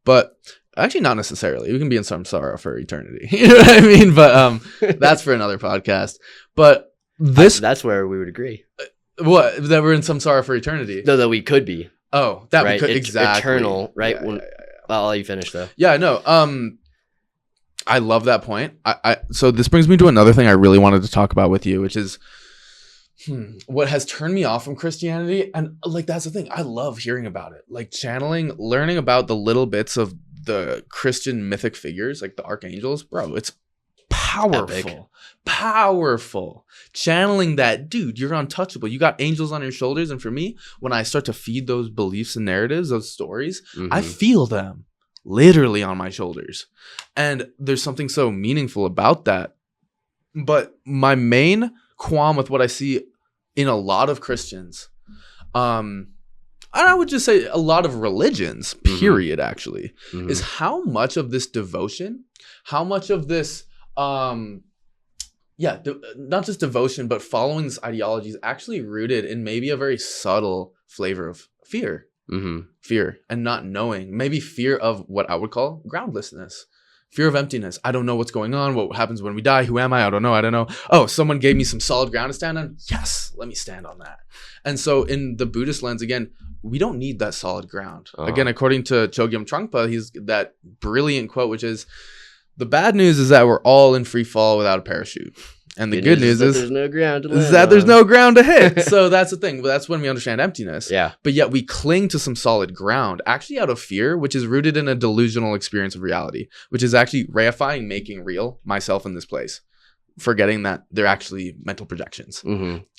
But actually, not necessarily. You can be in samsara for eternity. You know what I mean? But that's for another podcast. But that's where we would agree. What? That we're in samsara for eternity? No, that we could be. Oh, that right? we could, exactly. Eternal, right? Yeah. I'll let you finish, though. Yeah, no. I love that point. So this brings me to another thing I really wanted to talk about with you, which is what has turned me off from Christianity. And like, that's the thing. I love hearing about it. Like channeling, learning about the little bits of the Christian mythic figures, like the archangels. Bro, it's powerful. Epic. Powerful. Channeling that, dude, you're untouchable. You got angels on your shoulders. And for me, when I start to feed those beliefs and narratives, those stories, I feel them literally on my shoulders. And there's something so meaningful about that. But my main qualm with what I see in a lot of Christians, and I would just say a lot of religions, period, actually, is how much of this devotion, how much of this, not just devotion, but following this ideology is actually rooted in maybe a very subtle flavor of fear. Fear and not knowing, maybe fear of what I would call groundlessness, fear of emptiness. I don't know what's going on. What happens when we die? Who am I? I don't know. Oh, someone gave me some solid ground to stand on. Yes, let me stand on that. And so in the Buddhist lens, again, we don't need that solid ground. Again, according to Chogyam Trungpa, he's that brilliant quote, which is, the bad news is that we're all in free fall without a parachute. And the good news is there's no ground to land is that there's no ground to hit. So that's the thing. But that's when we understand emptiness. Yeah. But yet we cling to some solid ground, actually out of fear, which is rooted in a delusional experience of reality, which is actually reifying, making real myself in this place, forgetting that they're actually mental projections.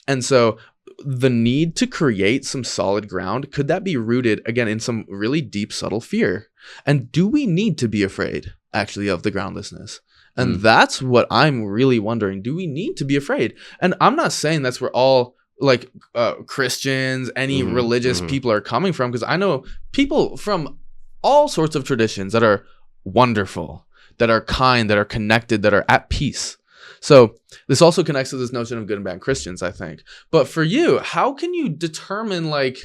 And so the need to create some solid ground, could that be rooted, again, in some really deep, subtle fear? And do we need to be afraid, actually, of the groundlessness? And that's what I'm really wondering. Do we need to be afraid? And I'm not saying that's where all like Christians, any religious people are coming from, because I know people from all sorts of traditions that are wonderful, that are kind, that are connected, that are at peace. So this also connects to this notion of good and bad Christians, I think. But for you, how can you determine, like,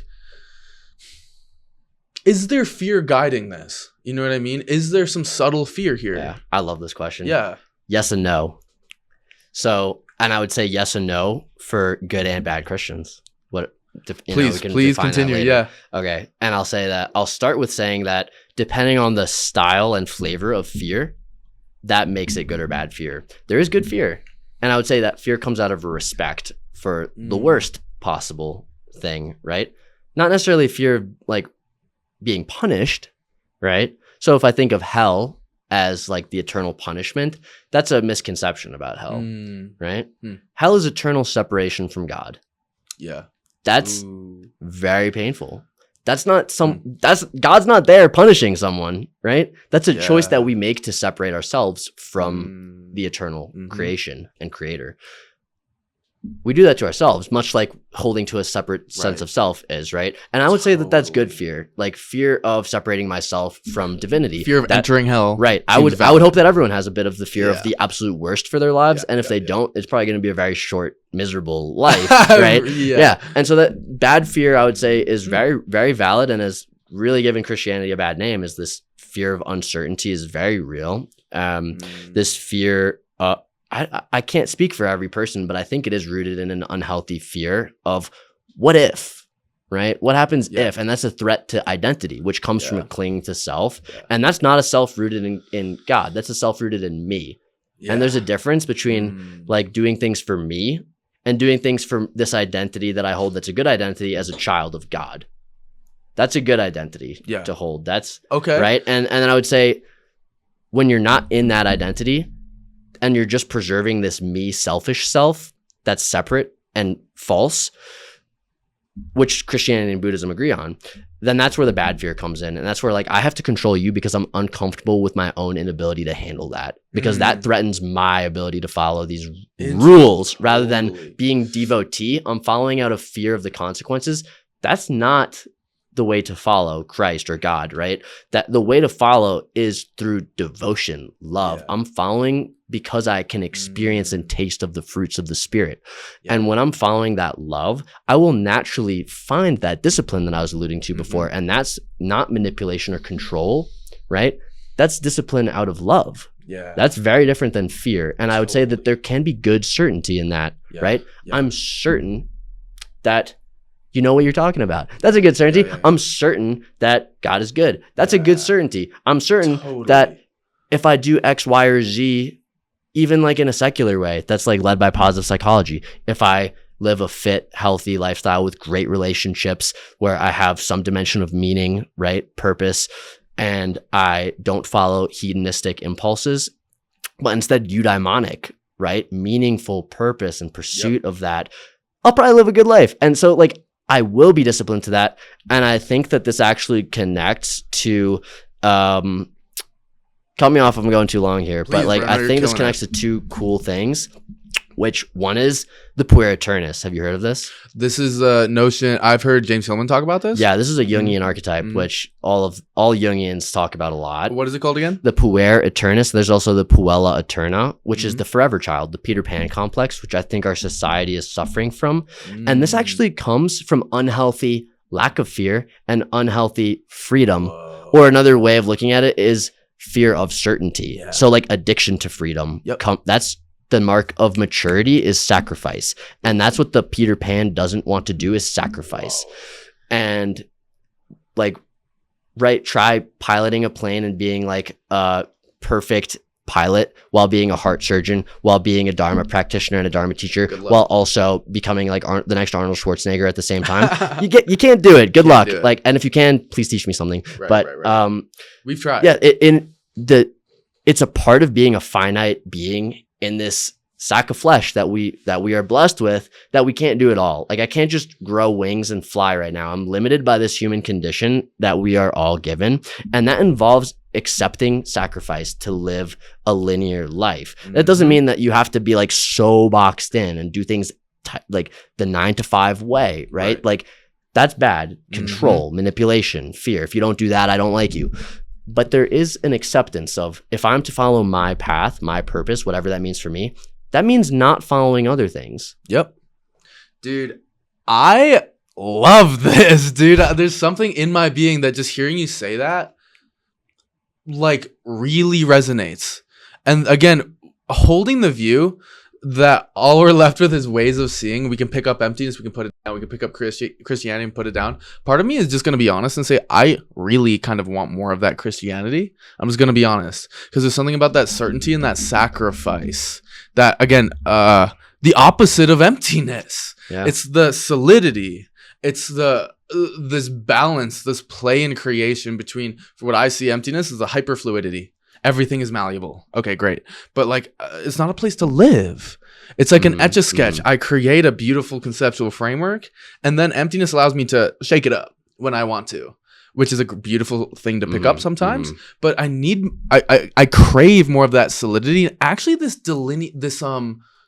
is there fear guiding this? You know what I mean? Is there some subtle fear here? Yeah, I love this question. Yeah. Yes and no. So, and I would say yes and no for good and bad Christians. Please continue. Yeah. Okay. And I'll say that I'll start with saying that depending on the style and flavor of fear, that makes it good or bad fear. There is good fear. And I would say that fear comes out of respect for the worst possible thing, right? Not necessarily fear of like being punished, right? So if I think of hell as like the eternal punishment, that's a misconception about hell, right? Hell is eternal separation from God. Yeah. That's very painful. That's not God's not there punishing someone, right? That's a choice that we make to separate ourselves from the eternal creation and creator. we do that to ourselves, much like holding to a separate sense of self is, right? And I would say that that's good fear, like fear of separating myself from divinity. Fear of entering hell. Right. I would hope that everyone has a bit of the fear of the absolute worst for their lives. And if they don't, it's probably going to be a very short, miserable life, right? Yeah. And so that bad fear, I would say, is very, very valid, and has really given Christianity a bad name. Is this fear of uncertainty is very real. This fear, I can't speak for every person, but I think it is rooted in an unhealthy fear of what if, right? What happens if? And that's a threat to identity, which comes from a clinging to self. And that's not a self rooted in God. That's a self rooted in me. And there's a difference between like doing things for me and doing things for this identity that I hold that's a good identity as a child of God. That's a good identity to hold. That's okay. Right. And then I would say when you're not in that identity, and you're just preserving this me selfish self that's separate and false, which Christianity and Buddhism agree on, then that's where the bad fear comes in. And that's where like, I have to control you because I'm uncomfortable with my own inability to handle that, because that threatens my ability to follow these rules rather than being devotee. I'm following out of fear of the consequences. That's not the way to follow Christ or God, right? That the way to follow is through devotion, love. I'm following because I can experience and taste of the fruits of the Spirit. And when I'm following that love, I will naturally find that discipline that I was alluding to before. And that's not manipulation or control, right? That's discipline out of love. That's very different than fear. And I would say that there can be good certainty in that, right? I'm certain that you know what you're talking about. That's a good certainty. I'm certain that God is good. That's a good certainty. I'm certain that if I do X, Y, or Z, even like in a secular way, that's like led by positive psychology. If I live a fit, healthy lifestyle with great relationships where I have some dimension of meaning, right? Purpose, and I don't follow hedonistic impulses, but instead eudaimonic, right? Meaningful purpose and pursuit of that, I'll probably live a good life. And so like, I will be disciplined to that. And I think that this actually connects to, cut me off if I'm going too long here, but like, I think this connects to two cool things, which one is the puer aeternus. Have you heard of this? This is a notion. I've heard James Hillman talk about this. Yeah, this is a Jungian archetype, which all Jungians talk about a lot. What is it called again? The puer aeternus. There's also the puella eterna, which is the forever child, the Peter Pan complex, which I think our society is suffering from. And this actually comes from unhealthy lack of fear and unhealthy freedom. Or another way of looking at it is fear of certainty. So like addiction to freedom. That's the mark of maturity, is sacrifice. And that's what the Peter Pan doesn't want to do, is sacrifice. And like, right, try piloting a plane and being like a perfect pilot while being a heart surgeon, while being a Dharma practitioner and a Dharma teacher, while also becoming like the next Arnold Schwarzenegger at the same time. You can't do it. Good luck. Like, and if you can, please teach me something. We've tried. Yeah, it's a part of being a finite being in this sack of flesh that we are blessed with, that we can't do it all. Like, I can't just grow wings and fly right now. I'm limited by this human condition that we are all given. And that involves accepting sacrifice to live a linear life. That doesn't mean that you have to be like so boxed in and do things like the 9-to-5 way, right? Like, that's bad. Control, manipulation, fear. If you don't do that, I don't like you. But there is an acceptance of, if I'm to follow my path, my purpose, whatever that means for me, that means not following other things. Dude, I love this, dude. There's something in my being that just hearing you say that, like, really resonates. And again, holding the view that all we're left with is ways of seeing. We can pick up emptiness, we can put it down, we can pick up Christianity and put it down. Part of me is just going to be honest and say, I really kind of want more of that Christianity. I'm just going to be honest, because there's something about that certainty and that sacrifice that, again, the opposite of emptiness. It's the solidity. It's the this balance, this play in creation between, for what I see, emptiness is the hyperfluidity. Everything is malleable. Okay, great. But like, it's not a place to live. It's like an etch-a-sketch. I create a beautiful conceptual framework, and then emptiness allows me to shake it up when I want to, which is a beautiful thing to pick up sometimes. But I crave more of that solidity. Actually, this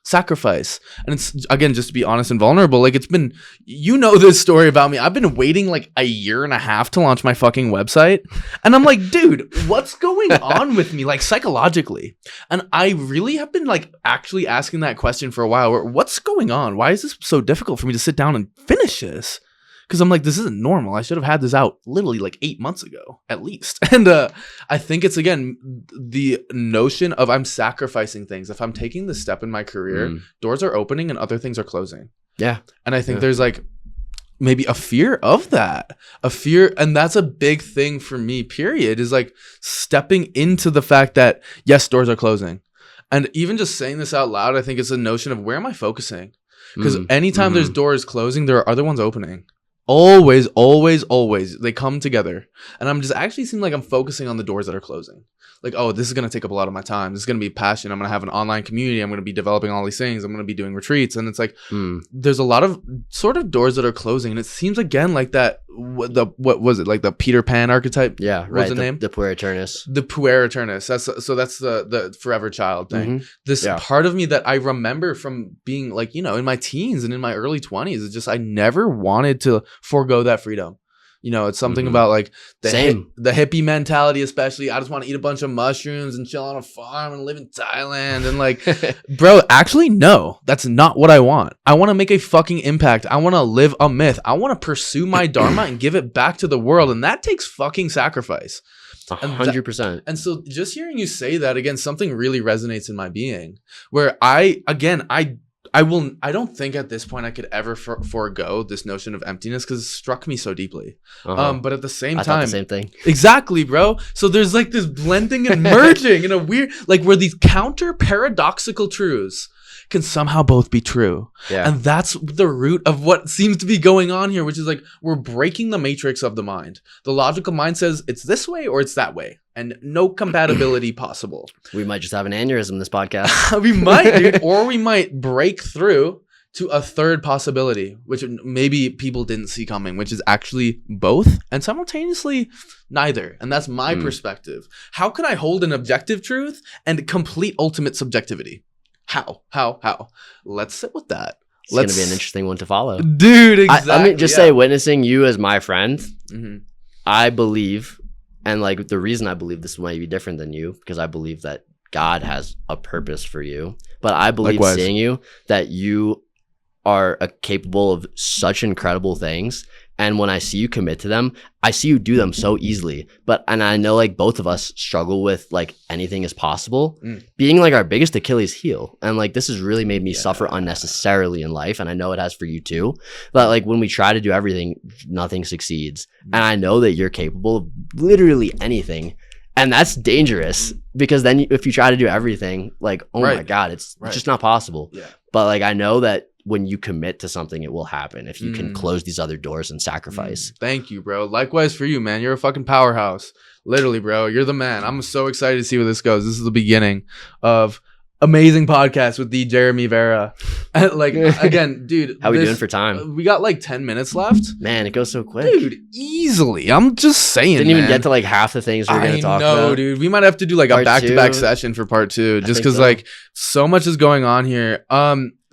sacrifice. And it's, again, just to be honest and vulnerable, like, it's been, you know, this story about me. I've been waiting like a year and a half to launch my fucking website. And I'm like, dude, what's going on with me, like, psychologically? And I really have been like actually asking that question for a while. What's going on? Why is this so difficult for me to sit down and finish this? Because I'm like, this isn't normal. I should have had this out literally like 8 months ago, at least. And I think it's, again, the notion of I'm sacrificing things. If I'm taking this step in my career, doors are opening and other things are closing. Yeah. And I think there's like maybe a fear of that. A fear. And that's a big thing for me, period, is like stepping into the fact that, yes, doors are closing. And even just saying this out loud, I think it's a notion of where am I focusing? Because anytime there's doors closing, there are other ones opening. Always, always, always. They come together. And I'm just actually seem like I'm focusing on the doors that are closing. Like, oh, this is going to take up a lot of my time. This is going to be passion. I'm going to have an online community. I'm going to be developing all these things. I'm going to be doing retreats. And it's like, there's a lot of sort of doors that are closing. And it seems, again, like that, what was it? Like the Peter Pan archetype? Yeah, right. What's the name? The puer aeternus. The puer aeternus. That's the forever child thing. This part of me that I remember from being like, you know, in my teens and in my early 20s, is just, I never wanted to forego that freedom. You know, it's something about like the hippie mentality, especially. I just want to eat a bunch of mushrooms and chill on a farm and live in Thailand. And like, bro, actually, no, that's not what I want. I want to make a fucking impact. I want to live a myth. I want to pursue my dharma and give it back to the world. And that takes fucking sacrifice. 100%. And so just hearing you say that, again, something really resonates in my being, where I don't think at this point I could ever forego this notion of emptiness, because it struck me so deeply. But at the same time, I thought the same thing. Exactly, bro. So there's like this blending and merging in a weird, like, where these counter paradoxical truths can somehow both be true. Yeah. And that's the root of what seems to be going on here, which is like, we're breaking the matrix of the mind. The logical mind says it's this way or it's that way, and no compatibility possible. We might just have an aneurysm this podcast. We might, dude. Or we might break through to a third possibility, which maybe people didn't see coming, which is actually both and simultaneously neither. And that's my perspective. How can I hold an objective truth and complete ultimate subjectivity? How? Let's sit with that. It's going to be an interesting one to follow. Dude, exactly. I mean, just say, witnessing you as my friend, I believe, and like the reason I believe this might be different than you, because I believe that God has a purpose for you. But I believe seeing you, that you are capable of such incredible things. And when I see you commit to them, I see you do them so easily. And I know like both of us struggle with like anything is possible being like our biggest Achilles heel. And like, this has really made me suffer unnecessarily in life. And I know it has for you too. But like, when we try to do everything, nothing succeeds. And I know that you're capable of literally anything. And that's dangerous, because then if you try to do everything, like, oh my God, it's just not possible. Yeah. But like, I know that when you commit to something, it will happen if you can close these other doors and sacrifice. Thank you, bro. Likewise for you, man. You're a fucking powerhouse. Literally, bro. You're the man. I'm so excited to see where this goes. This is the beginning of amazing podcast with the Jeremy Vera. Like, again, dude. How we doing for time? We got like 10 minutes left. Man, it goes so quick. Dude, easily. I'm just saying, Didn't even get to like half the things we were going to talk about. I know, dude. We might have to do like a back-to-back session for part 2, just because like so much is going on here.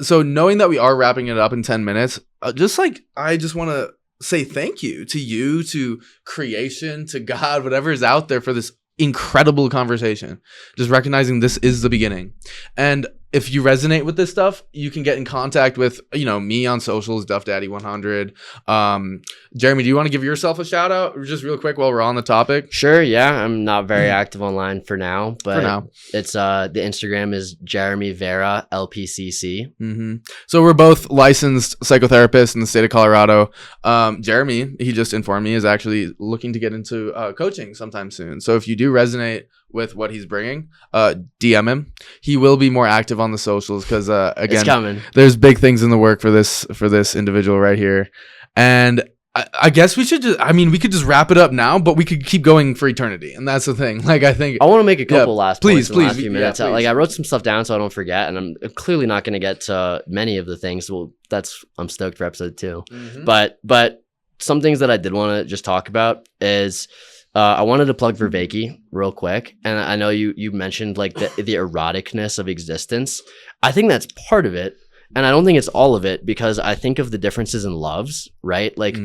So knowing that we are wrapping it up in 10 minutes, just like, I just want to say thank you, to creation, to God, whatever is out there, for this incredible conversation. Just recognizing this is the beginning. And if you resonate with this stuff, you can get in contact with, you know, me on socials, DuffDaddy100. Jeremy, do you want to give yourself a shout out just real quick while we're on the topic? Sure. Yeah. I'm not very active online for now, but it's the Instagram is Jeremy Vera LPCC. So we're both licensed psychotherapists in the state of Colorado. Jeremy, he just informed me, is actually looking to get into coaching sometime soon. So if you do resonate with what he's bringing, DM him. He will be more active on the socials, because again, there's big things in the work for this individual right here. And I guess we should just, we could just wrap it up now, but we could keep going for eternity. And that's the thing. Like, I think I want to make a couple last points in the last few minutes. Like, I wrote some stuff down so I don't forget, and I'm clearly not going to get to many of the things. Well, I'm stoked for episode 2. But some things that I did want to just talk about is I wanted to plug Vervaeke real quick. And I know you mentioned like the eroticness of existence. I think that's part of it. And I don't think it's all of it, because I think of the differences in loves, right? Like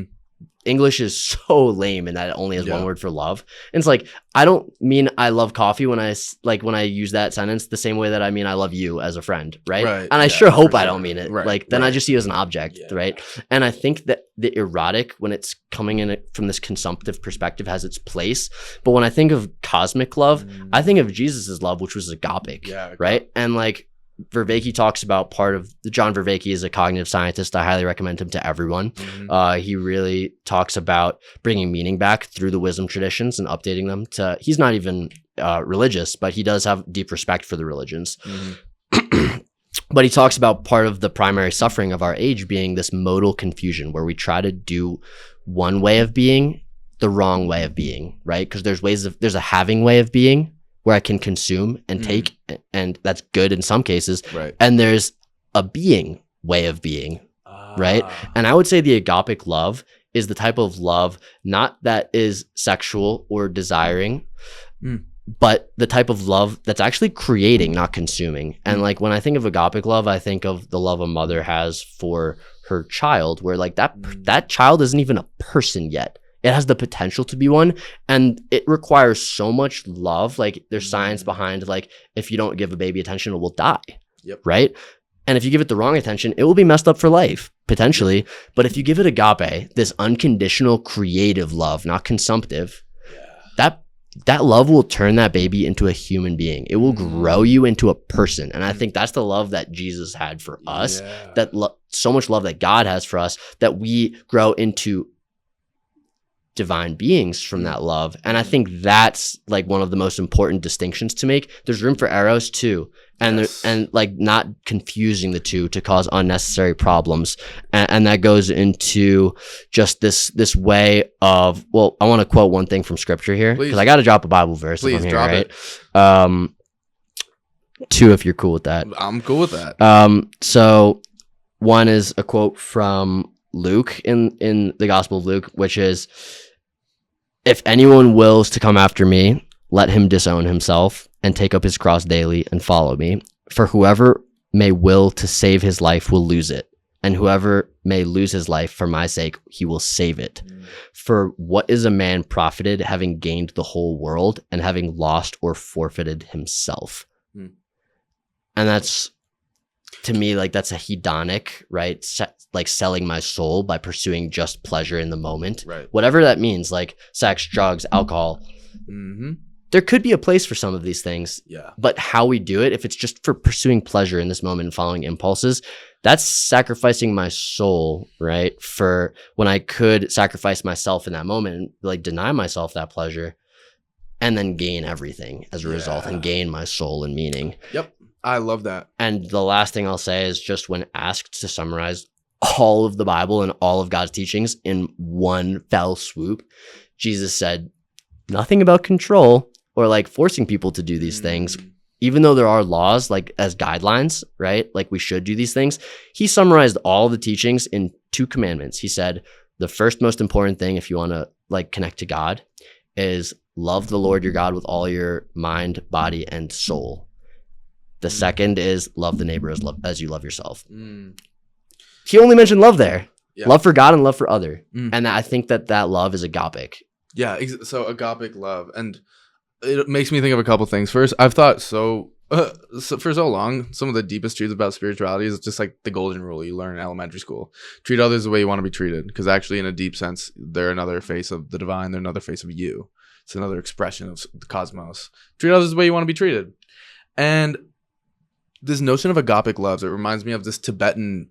English is so lame in that it only has one word for love. And it's like, I don't mean I love coffee when I use that sentence the same way that I mean I love you as a friend, right? And I sure hope I don't mean it. Like then I just see you as an object, right? And I think that the erotic, when it's coming in from this consumptive perspective, has its place. But when I think of cosmic love, I think of Jesus's love, which was agapic, right? And like Vervaeke talks about John Vervaeke is a cognitive scientist. I highly recommend him to everyone. He really talks about bringing meaning back through the wisdom traditions and updating them he's not even religious, but he does have deep respect for the religions. But he talks about part of the primary suffering of our age being this modal confusion, where we try to do one way of being the wrong way of being, right? Because there's a having way of being, where I can consume and take, and that's good in some cases. And there's a being way of being, right? And I would say the agapic love is the type of love, not that is sexual or desiring, but the type of love that's actually creating, not consuming. And like when I think of agapic love, I think of the love a mother has for her child, where like that child isn't even a person yet. It has the potential to be one, and it requires so much love. Like there's science behind, like if you don't give a baby attention, it will die, right? And if you give it the wrong attention, it will be messed up for life, potentially. But if you give it agape, this unconditional creative love, not consumptive, that love will turn that baby into a human being. It will grow you into a person. And I think that's the love that Jesus had for us, so much love that God has for us, that we grow into divine beings from that love. And I think that's like one of the most important distinctions to make. There's room for eros too, and and like not confusing the two to cause unnecessary problems. And that goes into just this way of, well, I want to quote one thing from scripture here, because I got to drop a Bible verse. Please drop it. Two, if you're cool with that. I'm cool with that. So one is a quote from Luke in the Gospel of Luke, which is, "If anyone wills to come after me, let him disown himself and take up his cross daily and follow me. For whoever may will to save his life will lose it, and whoever may lose his life for my sake, he will save it. For what is a man profited, having gained the whole world and having lost or forfeited himself?" And that's, to me, like that's a hedonic, right? Like selling my soul by pursuing just pleasure in the moment, whatever that means, like sex, drugs, alcohol. There could be a place for some of these things, but how we do it, if it's just for pursuing pleasure in this moment and following impulses, that's sacrificing my soul, right? For when I could sacrifice myself in that moment and like deny myself that pleasure and then gain everything as a result, and gain my soul and meaning. I love that. And the last thing I'll say is, just when asked to summarize all of the Bible and all of God's teachings in one fell swoop, Jesus said nothing about control or like forcing people to do these things, even though there are laws like as guidelines, right? Like we should do these things. He summarized all the teachings in 2 commandments. He said, the first most important thing, if you want to like connect to God, is love the Lord your God with all your mind, body, and soul. The second is love the neighbor as you love yourself. He only mentioned love there. Love for God and love for other. And I think that love is agapic. So agapic love. And it makes me think of a couple things. First, I've thought for so long, some of the deepest truths about spirituality is just like the golden rule you learn in elementary school. Treat others the way you want to be treated. Because actually, in a deep sense, they're another face of the divine. They're another face of you. It's another expression of the cosmos. Treat others the way you want to be treated. And this notion of agapic love, it reminds me of this Tibetan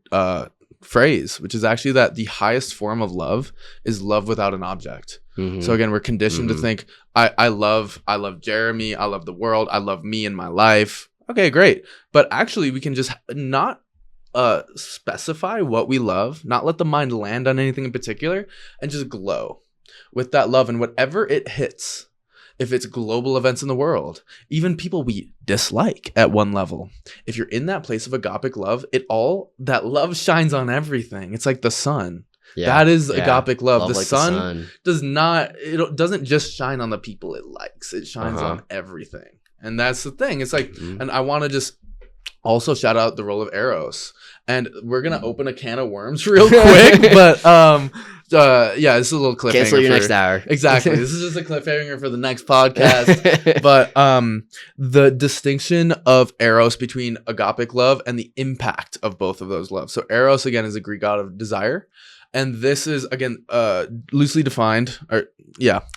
phrase, which is actually that the highest form of love is love without an object. So again, we're conditioned to think, I love Jeremy, I love the world, I love me and my life. Okay, great. But actually, we can just not specify what we love, not let the mind land on anything in particular, and just glow with that love. And whatever it hits, if it's global events in the world, even people we dislike at one level, if you're in that place of agapic love, that love shines on everything. It's like the sun. That is agapic love. The like sun doesn't just shine on the people it likes. It shines on everything. And that's the thing. It's like, and I want to just also shout out the role of Eros. And we're going to open a can of worms real quick. But yeah, this is a little cliffhanger. Cancel your next hour. Exactly. This is just a cliffhanger for the next podcast. But the distinction of Eros between agapic love and the impact of both of those loves. So Eros, again, is a Greek god of desire. And this is, again, loosely defined,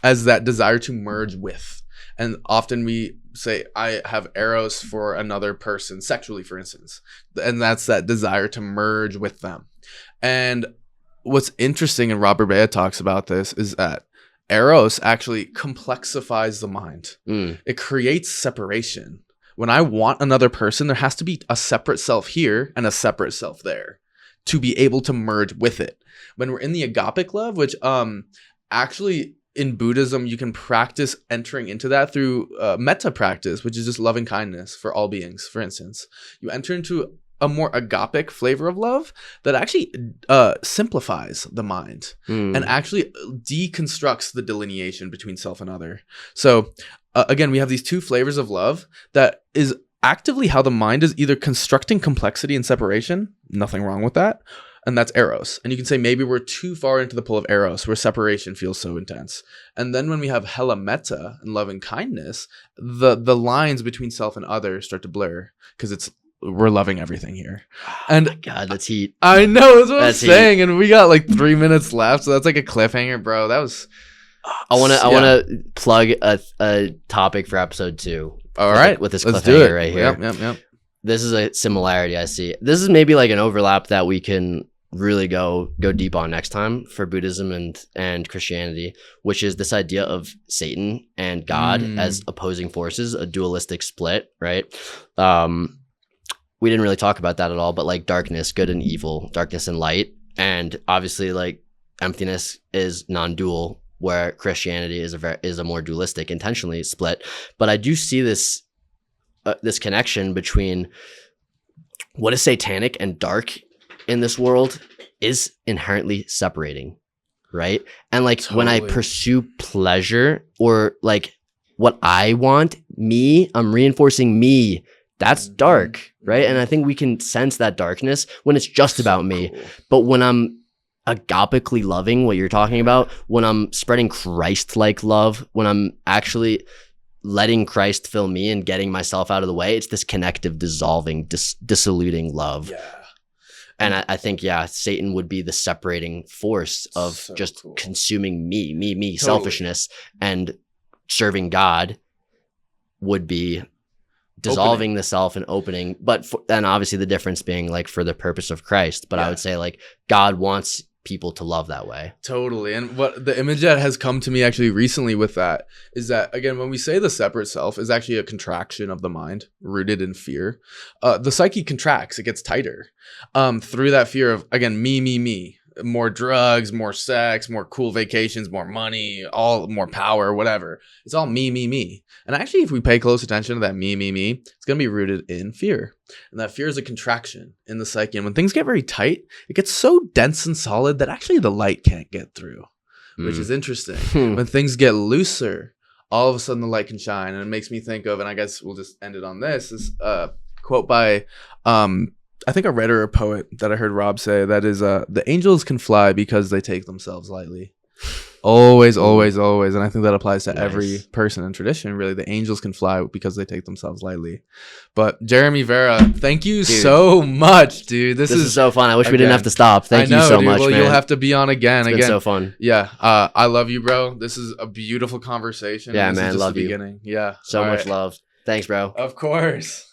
as that desire to merge with. And often we say, I have Eros for another person, sexually, for instance. And that's that desire to merge with them. And what's interesting, and Robert Bea talks about this, is that Eros actually complexifies the mind. It creates separation. When I want another person, there has to be a separate self here and a separate self there to be able to merge with it. When we're in the agapic love, which actually in Buddhism, you can practice entering into that through metta practice, which is just loving kindness for all beings, for instance. You enter into a more agapic flavor of love that actually simplifies the mind and actually deconstructs the delineation between self and other. So again, we have these two flavors of love that is actively how the mind is either constructing complexity and separation, nothing wrong with that, and that's Eros. And you can say maybe we're too far into the pull of Eros where separation feels so intense. And then when we have hella metta and loving kindness, the lines between self and other start to blur because we're loving everything here. And oh my God, that's heat. I know, that's what I'm saying. And we got like 3 minutes left, so that's like a cliffhanger, bro. That was I wanna plug a topic for episode 2. All right. With this cliffhanger right here. Yep. This is a similarity I see. This is maybe like an overlap that we can really go deep on next time for Buddhism and Christianity, which is this idea of Satan and God as opposing forces, a dualistic split, right? We didn't really talk about that at all, but like darkness, good and evil, darkness and light. And obviously like emptiness is non-dual, where Christianity is a more dualistic, intentionally split. But I do see this connection between what is satanic and dark in this world is inherently separating, right? And like when I pursue pleasure or like what I want, I'm reinforcing me. That's dark, right? And I think we can sense that darkness when it's just about me. But when I'm agapically loving, what you're talking about, when I'm spreading Christ-like love, when I'm actually letting Christ fill me and getting myself out of the way, it's this connective, dissolving, dissoluting love. Yeah. And I think, Satan would be the separating force of consuming me, totally. Selfishness, and serving God would be dissolving the self and opening. But then obviously the difference being like for the purpose of Christ. But I would say like God wants people to love that way. Totally. And what the image that has come to me actually recently with that is that, again, when we say the separate self is actually a contraction of the mind rooted in fear, the psyche contracts, it gets tighter through that fear of, again, me, more drugs, more sex, more cool vacations, more money, all more power, whatever. It's all me. And actually, if we pay close attention to that me, it's going to be rooted in fear. And that fear is a contraction in the psyche. And when things get very tight, it gets so dense and solid that actually the light can't get through, which is interesting. When things get looser, all of a sudden the light can shine. And it makes me think of, and I guess we'll just end it on this, is a quote by I think a writer or poet that I heard Rob say, that is, the angels can fly because they take themselves lightly. Always. And I think that applies to every person in tradition. Really, the angels can fly because they take themselves lightly. But Jeremy Vera, thank you so much, dude. This is so fun. I wish we didn't have to stop. Thank you so much, man. You'll have to be on again. It's been so fun. Yeah. I love you, bro. This is a beautiful conversation. Yeah, man. Love you. Yeah. So much love. Thanks, bro. Of course.